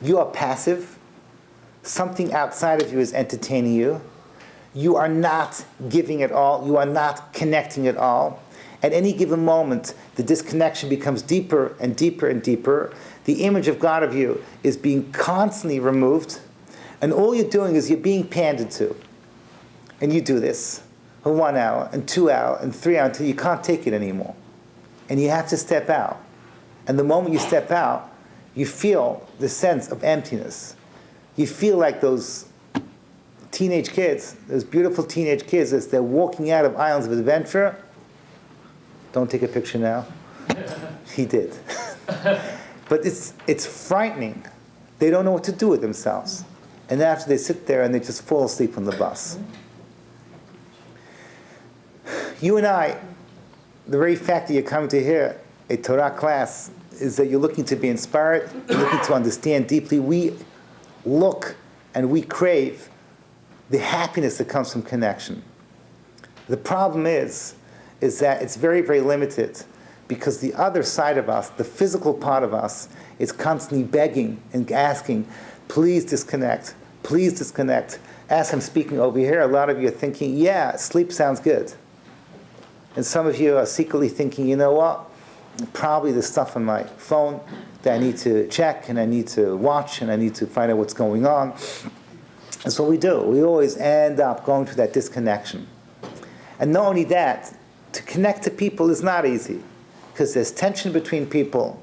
you are passive, something outside of you is entertaining you, you are not giving at all, you are not connecting at all. At any given moment, the disconnection becomes deeper and deeper and deeper. The image of God of you is being constantly removed, and all you're doing is you're being pandered to. And you do this for 1 hour, and 2 hours, and 3 hours, until you can't take it anymore. And you have to step out. And the moment you step out, you feel the sense of emptiness. You feel like those teenage kids, those beautiful teenage kids, as they're walking out of Islands of Adventure. Don't take a picture now. He did. But it's frightening. They don't know what to do with themselves. And after they sit there and they just fall asleep on the bus. You and I, the very fact that you're coming to hear a Torah class is that you're looking to be inspired, you're looking to understand deeply. We look and we crave the happiness that comes from connection. The problem is that it's very, very limited because the other side of us, the physical part of us, is constantly begging and asking, please disconnect, please disconnect. As I'm speaking over here, a lot of you are thinking, yeah, sleep sounds good. And some of you are secretly thinking, you know what, probably there's stuff on my phone that I need to check and I need to watch and I need to find out what's going on. That's what we do. We always end up going through that disconnection. And not only that, to connect to people is not easy because there's tension between people.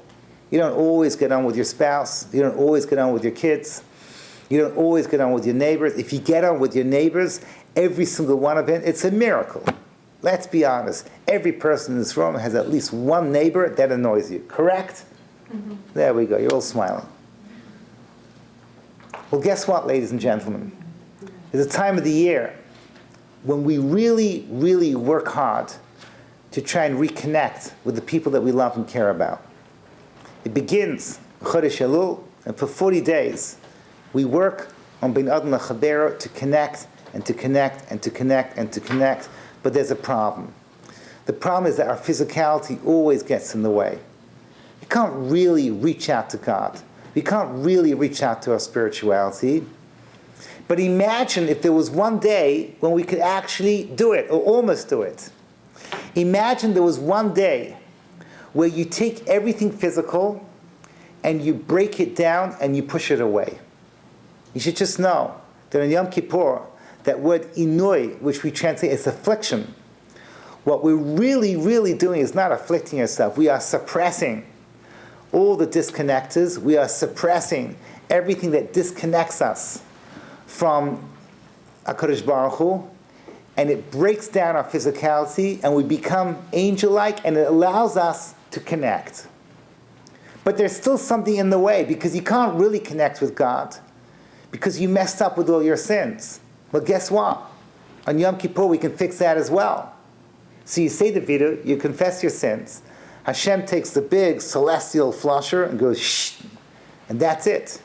You don't always get on with your spouse. You don't always get on with your kids. You don't always get on with your neighbors. If you get on with your neighbors, every single one of them, it's a miracle. Let's be honest. Every person in this room has at least one neighbor that annoys you. Correct? Mm-hmm. There we go. You're all smiling. Well, guess what, ladies and gentlemen? There's a time of the year when we really, really work hard to try and reconnect with the people that we love and care about. It begins Chodesh Elul, and for 40 days, we work on Bein Adam L'Chavero to connect and to connect and to connect and to connect. But there's a problem. The problem is that our physicality always gets in the way. We can't really reach out to God. We can't really reach out to our spirituality. But imagine if there was one day when we could actually do it, or almost do it. Imagine there was one day where you take everything physical and you break it down and you push it away. You should just know that in Yom Kippur, that word inui, which we translate as affliction, what we're really, really doing is not afflicting ourselves. We are suppressing all the disconnectors. We are suppressing everything that disconnects us from HaKadosh Baruch Hu, and it breaks down our physicality, and we become angel-like, and it allows us to connect. But there's still something in the way, because you can't really connect with God, because you messed up with all your sins. Well, guess what? On Yom Kippur, we can fix that as well. So you say the Vidu, you confess your sins. Hashem takes the big celestial flusher and goes, shh, and that's it.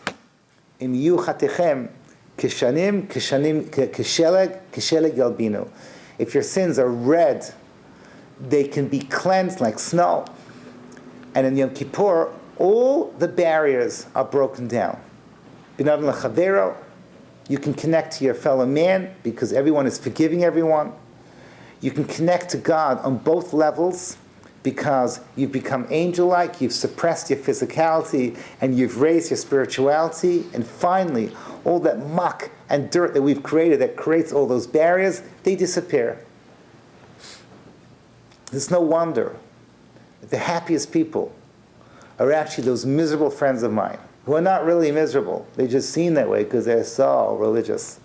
Im yu chatechem kishanim kisheleg yalbinu. If your sins are red, they can be cleansed like snow. And in Yom Kippur, all the barriers are broken down. B'nadon l'chavero, you can connect to your fellow man because everyone is forgiving everyone. You can connect to God on both levels because you've become angel-like, you've suppressed your physicality, and you've raised your spirituality. And finally, all that muck and dirt that we've created that creates all those barriers, they disappear. There's no wonder that the happiest people are actually those miserable friends of mine who are not really miserable. They just seem that way because they're so religious.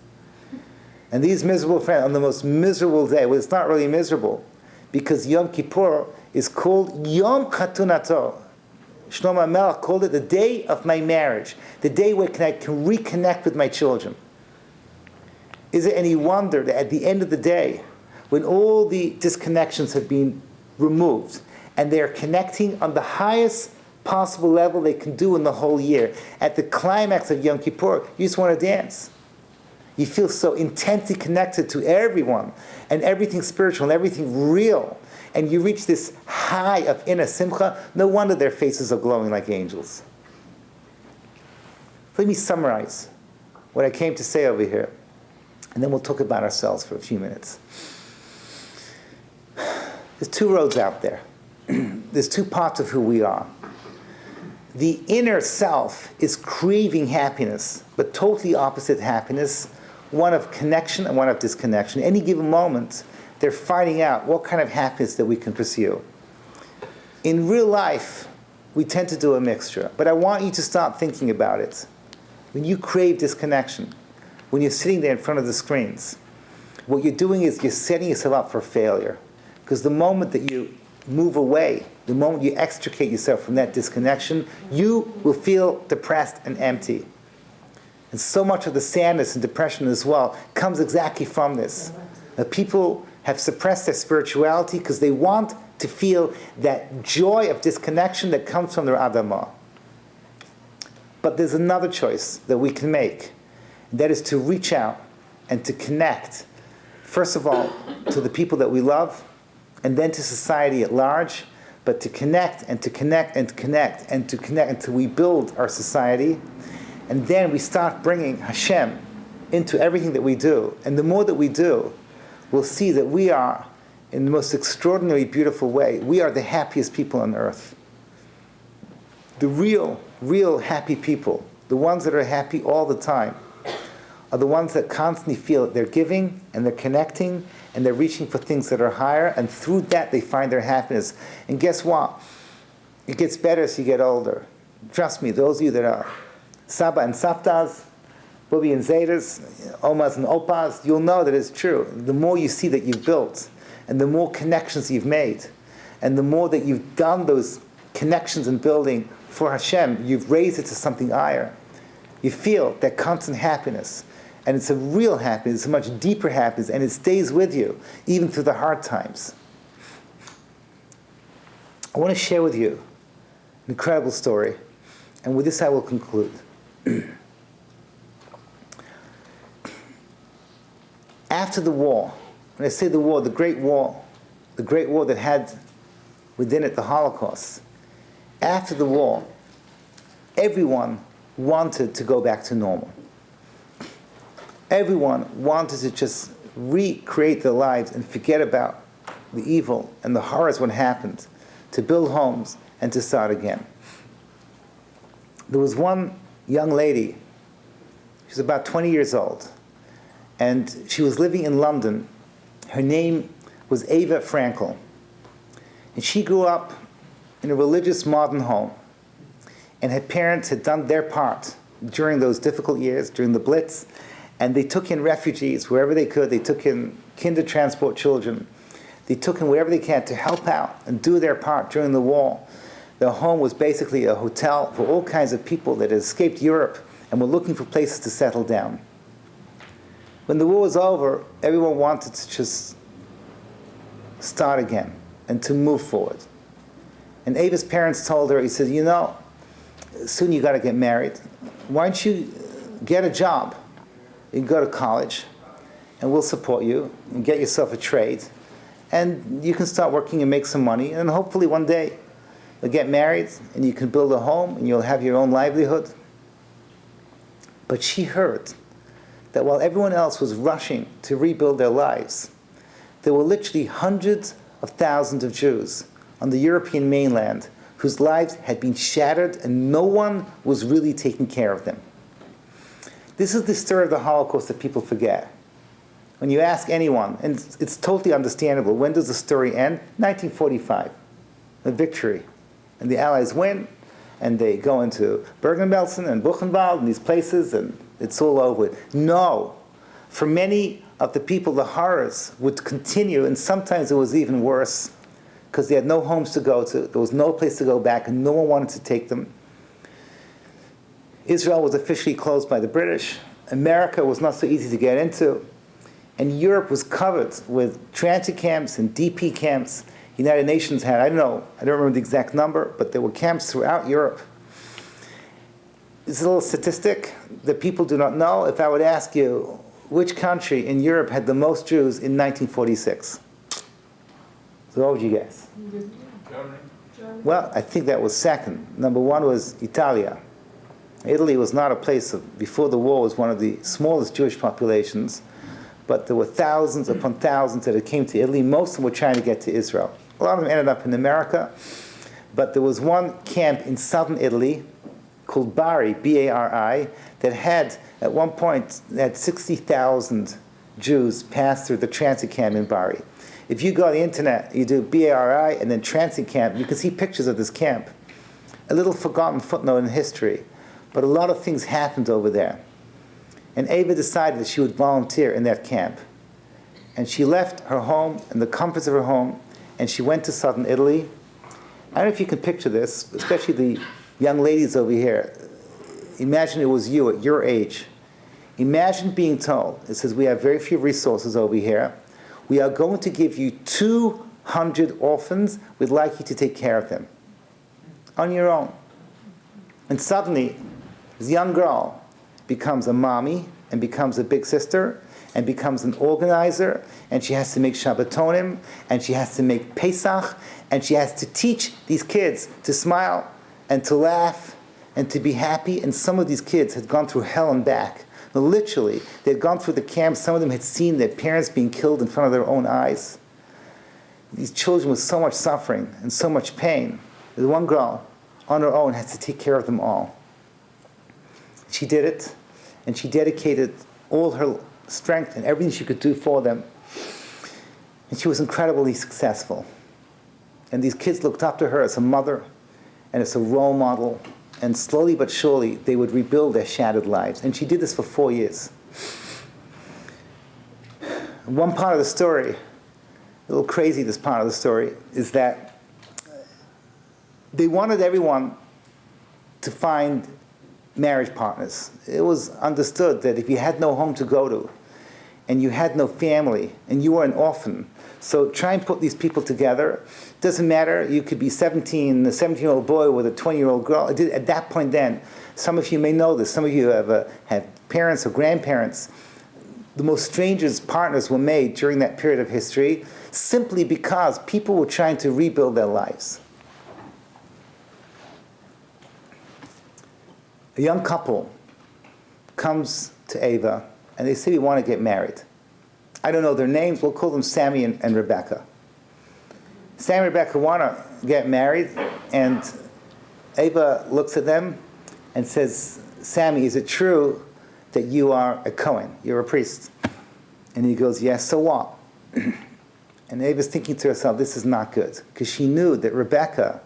And these miserable friends, on the most miserable day, well, it's not really miserable, because Yom Kippur is called Yom Chatunato. Shlomo HaMelech called it the day of my marriage, the day where I can reconnect with my children. Is it any wonder that at the end of the day, when all the disconnections have been removed, and they are connecting on the highest possible level they can do in the whole year, at the climax of Yom Kippur, you just want to dance. You feel so intensely connected to everyone and everything spiritual and everything real. And you reach this high of inner simcha. No wonder their faces are glowing like angels. Let me summarize what I came to say over here. And then we'll talk about ourselves for a few minutes. There's two roads out there. There's two parts of who we are. The inner self is craving happiness, but totally opposite happiness. One of connection and one of disconnection. Any given moment, they're finding out what kind of happiness that we can pursue. In real life, we tend to do a mixture, but I want you to start thinking about it. When you crave disconnection, when you're sitting there in front of the screens, what you're doing is you're setting yourself up for failure. Because the moment that you move away, the moment you extricate yourself from that disconnection, you will feel depressed and empty. And so much of the sadness and depression as well comes exactly from this. People have suppressed their spirituality because they want to feel that joy of disconnection that comes from their Adamah. But there's another choice that we can make. And that is to reach out and to connect, first of all, to the people that we love, and then to society at large, but to connect and to connect and to connect and to connect until we build our society. And then we start bringing Hashem into everything that we do. And the more that we do, we'll see that we are, in the most extraordinary, beautiful way, we are the happiest people on earth. The real happy people, the ones that are happy all the time, are the ones that constantly feel that they're giving and they're connecting and they're reaching for things that are higher, and through that they find their happiness. And guess what? It gets better as you get older. Trust me, those of you that are Saba and Saptas, Bubi and Zetas, Omas and Opas, you'll know that it's true. The more you see that you've built, and the more connections you've made, and the more that you've done those connections and building for Hashem, you've raised it to something higher. You feel that constant happiness. And it's a real happiness, it's a much deeper happiness, and it stays with you, even through the hard times. I want to share with you an incredible story, and with this I will conclude. After the war, when I say the war, the Great War that had within it the Holocaust, after the war, everyone wanted to go back to normal. Everyone wanted to just recreate their lives and forget about the evil and the horrors what happened, to build homes and to start again. There was one young lady, she was about 20 years old, and she was living in London. Her name was Eva Frankel. And she grew up in a religious modern home, and her parents had done their part during those difficult years, during the Blitz, and they took in refugees wherever they could. They took in kinder transport children. They took in wherever they can to help out and do their part during the war. Their home was basically a hotel for all kinds of people that had escaped Europe and were looking for places to settle down. When the war was over, everyone wanted to just start again and to move forward. And Ava's parents told her, he said, you know, soon you got to get married. Why don't you get a job? You can go to college, and we'll support you, and get yourself a trade, and you can start working and make some money, and hopefully one day you'll get married, and you can build a home, and you'll have your own livelihood. But she heard that while everyone else was rushing to rebuild their lives, there were literally hundreds of thousands of Jews on the European mainland whose lives had been shattered and no one was really taking care of them. This is the story of the Holocaust that people forget. When you ask anyone, and it's totally understandable, when does the story end? 1945, the victory. And the Allies win, and they go into Bergen-Belsen and Buchenwald and these places, and it's all over with. No. For many of the people, the horrors would continue, and sometimes it was even worse, because they had no homes to go to, there was no place to go back, and no one wanted to take them. Israel was officially closed by the British. America was not so easy to get into. And Europe was covered with transit camps and DP camps. United Nations had, I don't remember the exact number, but there were camps throughout Europe. This is a little statistic that people do not know. If I would ask you, which country in Europe had the most Jews in 1946? So what would you guess? Germany. Well, I think that was second. Number one was Italia. Italy was not a place of, before the war, was one of the smallest Jewish populations, but there were thousands upon thousands that came to Italy. Most of them were trying to get to Israel. A lot of them ended up in America, but there was one camp in southern Italy called Bari, B-A-R-I, that had, at one point, had 60,000 Jews pass through the transit camp in Bari. If you go on the internet, you do B-A-R-I and then transit camp, you can see pictures of this camp. A little forgotten footnote in history, but a lot of things happened over there. And Ava decided that she would volunteer in that camp. And she left her home and the comforts of her home, and she went to southern Italy. I don't know if you can picture this, especially the young ladies over here. Imagine it was you at your age. Imagine being told, it says, we have very few resources over here. We are going to give you 200 orphans. We'd like you to take care of them on your own. And suddenly, this young girl becomes a mommy and becomes a big sister and becomes an organizer, and she has to make Shabbatonim, and she has to make Pesach, and she has to teach these kids to smile and to laugh and to be happy. And some of these kids had gone through hell and back. Literally, they had gone through the camp. Some of them had seen their parents being killed in front of their own eyes. These children with so much suffering and so much pain. The one girl, on her own, has to take care of them all. She did it, and she dedicated all her strength and everything she could do for them. And she was incredibly successful. And these kids looked up to her as a mother and as a role model. And slowly but surely, they would rebuild their shattered lives. And she did this for 4 years. One part of the story, a little crazy this part of the story, is that they wanted everyone to find marriage partners. It was understood that if you had no home to go to, and you had no family, and you were an orphan, so try and put these people together. Doesn't matter, you could be 17, a 17-year-old boy with a 20-year-old girl. At that point then, some of you may know this, some of you have parents or grandparents. The most strangest partners were made during that period of history simply because people were trying to rebuild their lives. A young couple comes to Ava and they say, we want to get married. I don't know their names, we'll call them Sammy and Rebecca. Sam and Rebecca want to get married, and Ava looks at them and says, Sammy, is it true that you are a Cohen? You're a priest? And he goes, yes, so what? And Ava's thinking to herself, this is not good, because she knew that Rebecca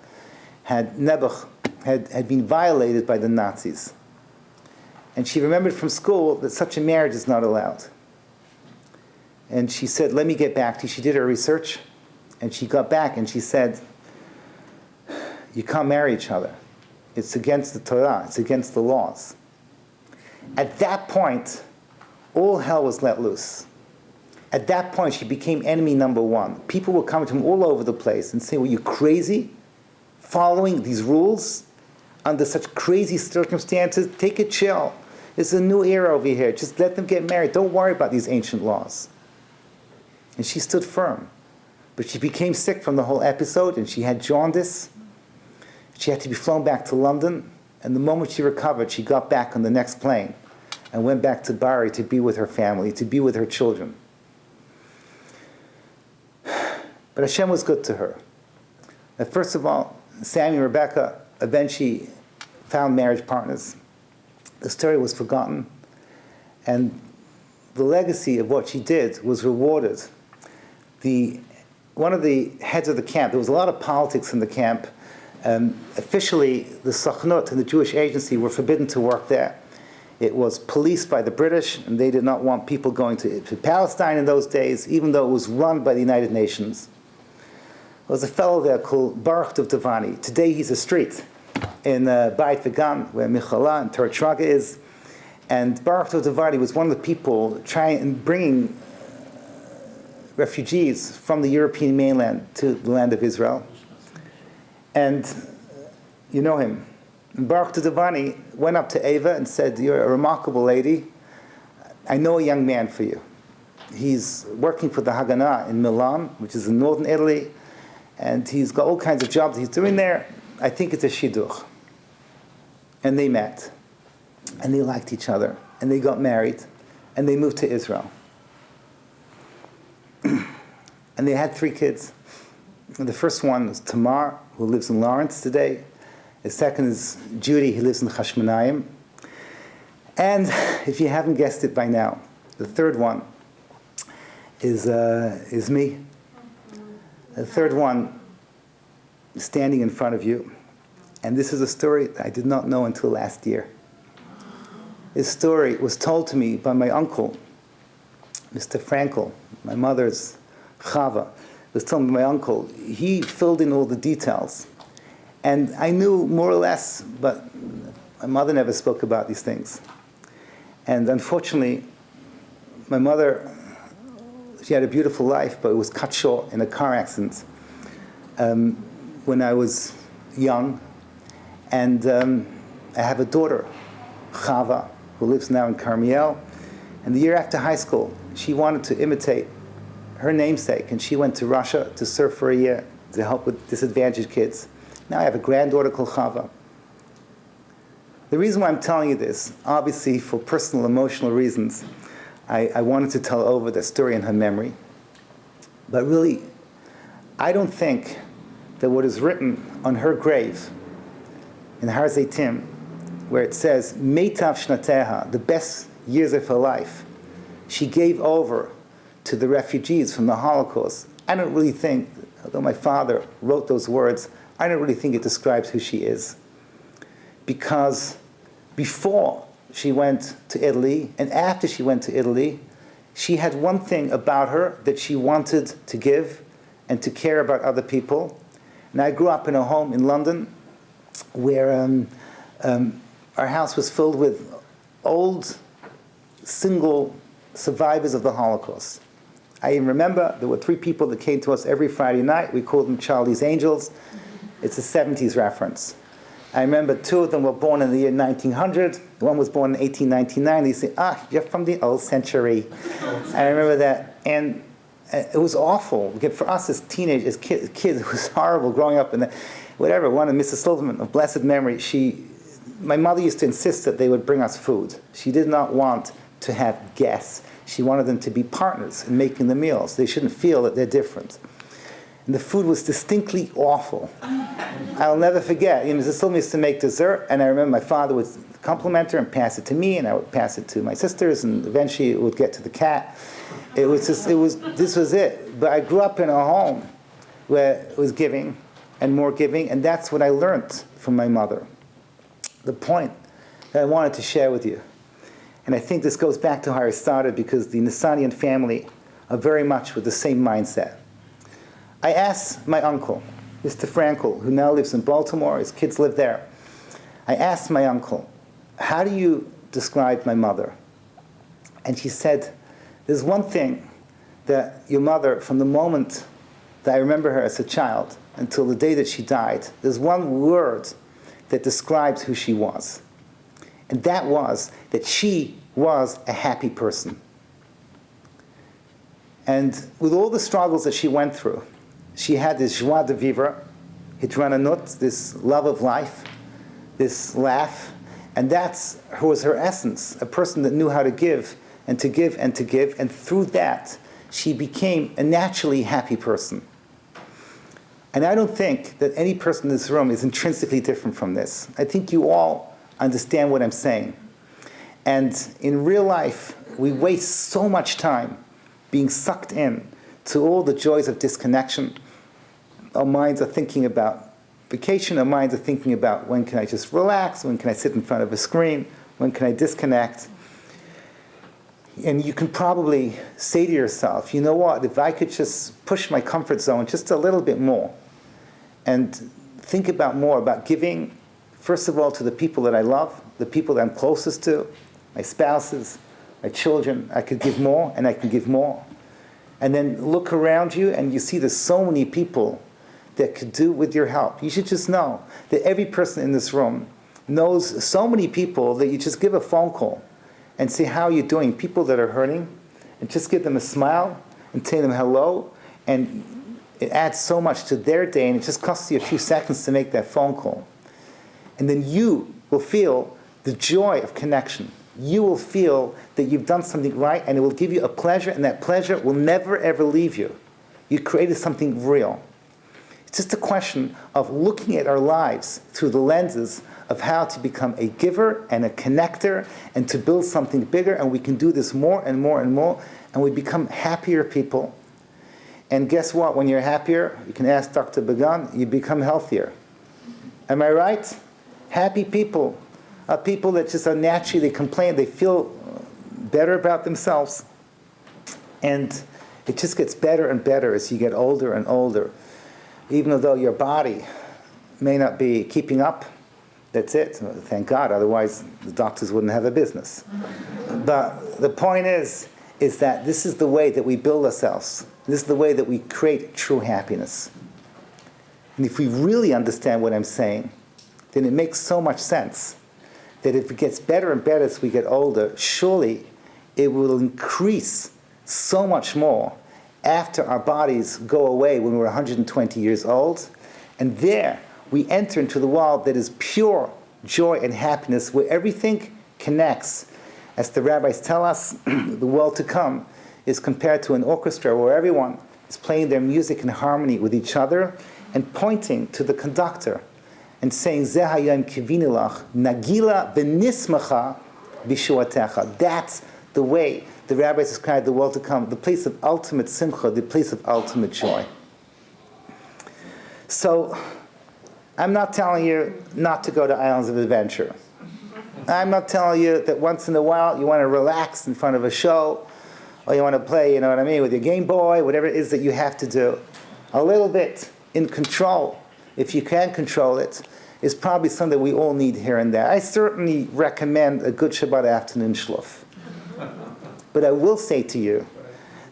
had been violated by the Nazis. And she remembered from school that such a marriage is not allowed. And she said, let me get back to you. She did her research, and she got back and she said, you can't marry each other. It's against the Torah. It's against the laws. At that point, all hell was let loose. At that point, she became enemy number one. People were coming to him all over the place and saying, were you crazy? Following these rules under such crazy circumstances? Take it chill. It's a new era over here. Just let them get married. Don't worry about these ancient laws. And she stood firm. But she became sick from the whole episode, and she had jaundice. She had to be flown back to London. And the moment she recovered, she got back on the next plane and went back to Bari to be with her family, to be with her children. But Hashem was good to her. First of all, Sammy and Rebecca eventually found marriage partners. The story was forgotten, and the legacy of what she did was rewarded. One of the heads of the camp, there was a lot of politics in the camp. Officially, the Sachnut and the Jewish agency were forbidden to work there. It was policed by the British, and they did not want people going to Palestine in those days, even though it was run by the United Nations. There was a fellow there called Baruch Duvdevani. Today he's a street in Beit Vegan, where Michala and Torah Shraga is. And Baruch Duvdevani was one of the people bringing refugees from the European mainland to the land of Israel. And you know him. And Baruch Duvdevani went up to Ava and said, you're a remarkable lady. I know a young man for you. He's working for the Haganah in Milan, which is in northern Italy. And he's got all kinds of jobs he's doing there. I think it's a shidduch. And they met. And they liked each other. And they got married. And they moved to Israel. And they had 3 kids. And the first one was Tamar, who lives in Lawrence today. The second is Judy, who lives in Chashmonayim. And if you haven't guessed it by now, the third one is me. The third one is standing in front of you. And this is a story that I did not know until last year. This story was told to me by my uncle, Mr. Frankel, my mother's Chava. It was told me by my uncle. He filled in all the details. And I knew more or less, but my mother never spoke about these things. And unfortunately, my mother, she had a beautiful life, but it was cut short in a car accident when I was young. And I have a daughter, Chava, who lives now in Carmiel. And the year after high school, she wanted to imitate her namesake, and she went to Russia to serve for a year to help with disadvantaged kids. Now I have a granddaughter called Chava. The reason why I'm telling you this, obviously for personal, emotional reasons, I wanted to tell over the story in her memory. But really, I don't think that what is written on her grave in Har Zeitim, where it says, Meitav Shnateha, the best years of her life, she gave over to the refugees from the Holocaust. I don't really think, although my father wrote those words, I don't really think it describes who she is. Because before she went to Italy, and after she went to Italy, she had one thing about her that she wanted to give and to care about other people. And I grew up in a home in London where our house was filled with old, single survivors of the Holocaust. I even remember there were 3 people that came to us every Friday night. We called them Charlie's Angels. It's a 70s reference. I remember 2 of them were born in the year 1900. One was born in 1899. They say, you're from the old century. I remember that. And it was awful. For us as teenagers, as kids, it was horrible growing up. And whatever, one of Mrs. Silverman of blessed memory, my mother used to insist that they would bring us food. She did not want to have guests. She wanted them to be partners in making the meals. They shouldn't feel that they're different. And the food was distinctly awful. I'll never forget. Mrs. Silma used to make dessert, and I remember my father would compliment her and pass it to me, and I would pass it to my sisters, and eventually it would get to the cat. This was it. But I grew up in a home where it was giving and more giving, and that's what I learned from my mother. The point that I wanted to share with you, and I think this goes back to how I started, because the Nissanian family are very much with the same mindset. I asked my uncle, Mr. Frankel, who now lives in Baltimore, his kids live there. I asked my uncle, how do you describe my mother? And he said, there's one thing that your mother, from the moment that I remember her as a child until the day that she died, there's one word that describes who she was. And that was that she was a happy person. And with all the struggles that she went through, she had this joie de vivre, hitrananut, this love of life, this laugh, and that was her essence, a person that knew how to give and to give and to give, and through that, she became a naturally happy person. And I don't think that any person in this room is intrinsically different from this. I think you all understand what I'm saying. And in real life, we waste so much time being sucked in to all the joys of disconnection. Our minds are thinking about vacation. Our minds are thinking about, when can I just relax? When can I sit in front of a screen? When can I disconnect? And you can probably say to yourself, you know what, if I could just push my comfort zone just a little bit more and think about more about giving, first of all, to the people that I love, the people that I'm closest to, my spouses, my children, I could give more and I can give more. And then look around you and you see there's so many people that could do with your help. You should just know that every person in this room knows so many people that you just give a phone call and see how you're doing. People that are hurting, and just give them a smile and tell them hello, and it adds so much to their day, and it just costs you a few seconds to make that phone call. And then you will feel the joy of connection. You will feel that you've done something right, and it will give you a pleasure, and that pleasure will never ever leave you. You created something real. It's just a question of looking at our lives through the lenses of how to become a giver and a connector and to build something bigger, and we can do this more and more and more, and we become happier people. And guess what? When you're happier, you can ask Dr. Began, you become healthier. Am I right? Happy people are people that just are naturally, they complain, they feel better about themselves. And it just gets better and better as you get older and older. Even though your body may not be keeping up, that's it. Thank God. Otherwise, the doctors wouldn't have a business. But the point is that this is the way that we build ourselves. This is the way that we create true happiness. And if we really understand what I'm saying, then it makes so much sense that if it gets better and better as we get older, surely it will increase so much more after our bodies go away when we're 120 years old. And there, we enter into the world that is pure joy and happiness, where everything connects. As the rabbis tell us, the world to come is compared to an orchestra where everyone is playing their music in harmony with each other and pointing to the conductor and saying, Zeh hayom kivinu lach, nagila v'nismacha b'shuatecha. That's the way the rabbis describe the world to come, the place of ultimate simcha, the place of ultimate joy. So, I'm not telling you not to go to islands of adventure. I'm not telling you that once in a while you want to relax in front of a show, or you want to play, you know what I mean, with your Game Boy, whatever it is that you have to do. A little bit in control, if you can control it, is probably something we all need here and there. I certainly recommend a good Shabbat afternoon shluf. But I will say to you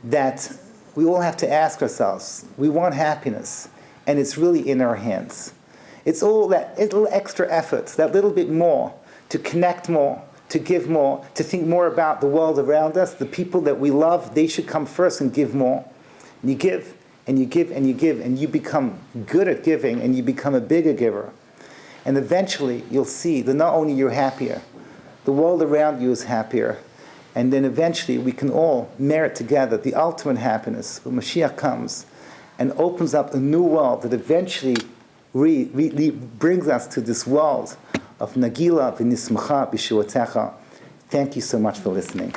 that we all have to ask ourselves, we want happiness, and it's really in our hands. It's all that little extra effort, that little bit more, to connect more, to give more, to think more about the world around us, the people that we love, they should come first and give more. And you give, and you give, and you give, and you become good at giving, and you become a bigger giver. And eventually, you'll see that not only you're happier, the world around you is happier, and then eventually we can all merit together the ultimate happiness when Mashiach comes. and opens up a new world that eventually brings us to this world of Nagila v'nismacha b'shuatecha. Thank you so much for listening.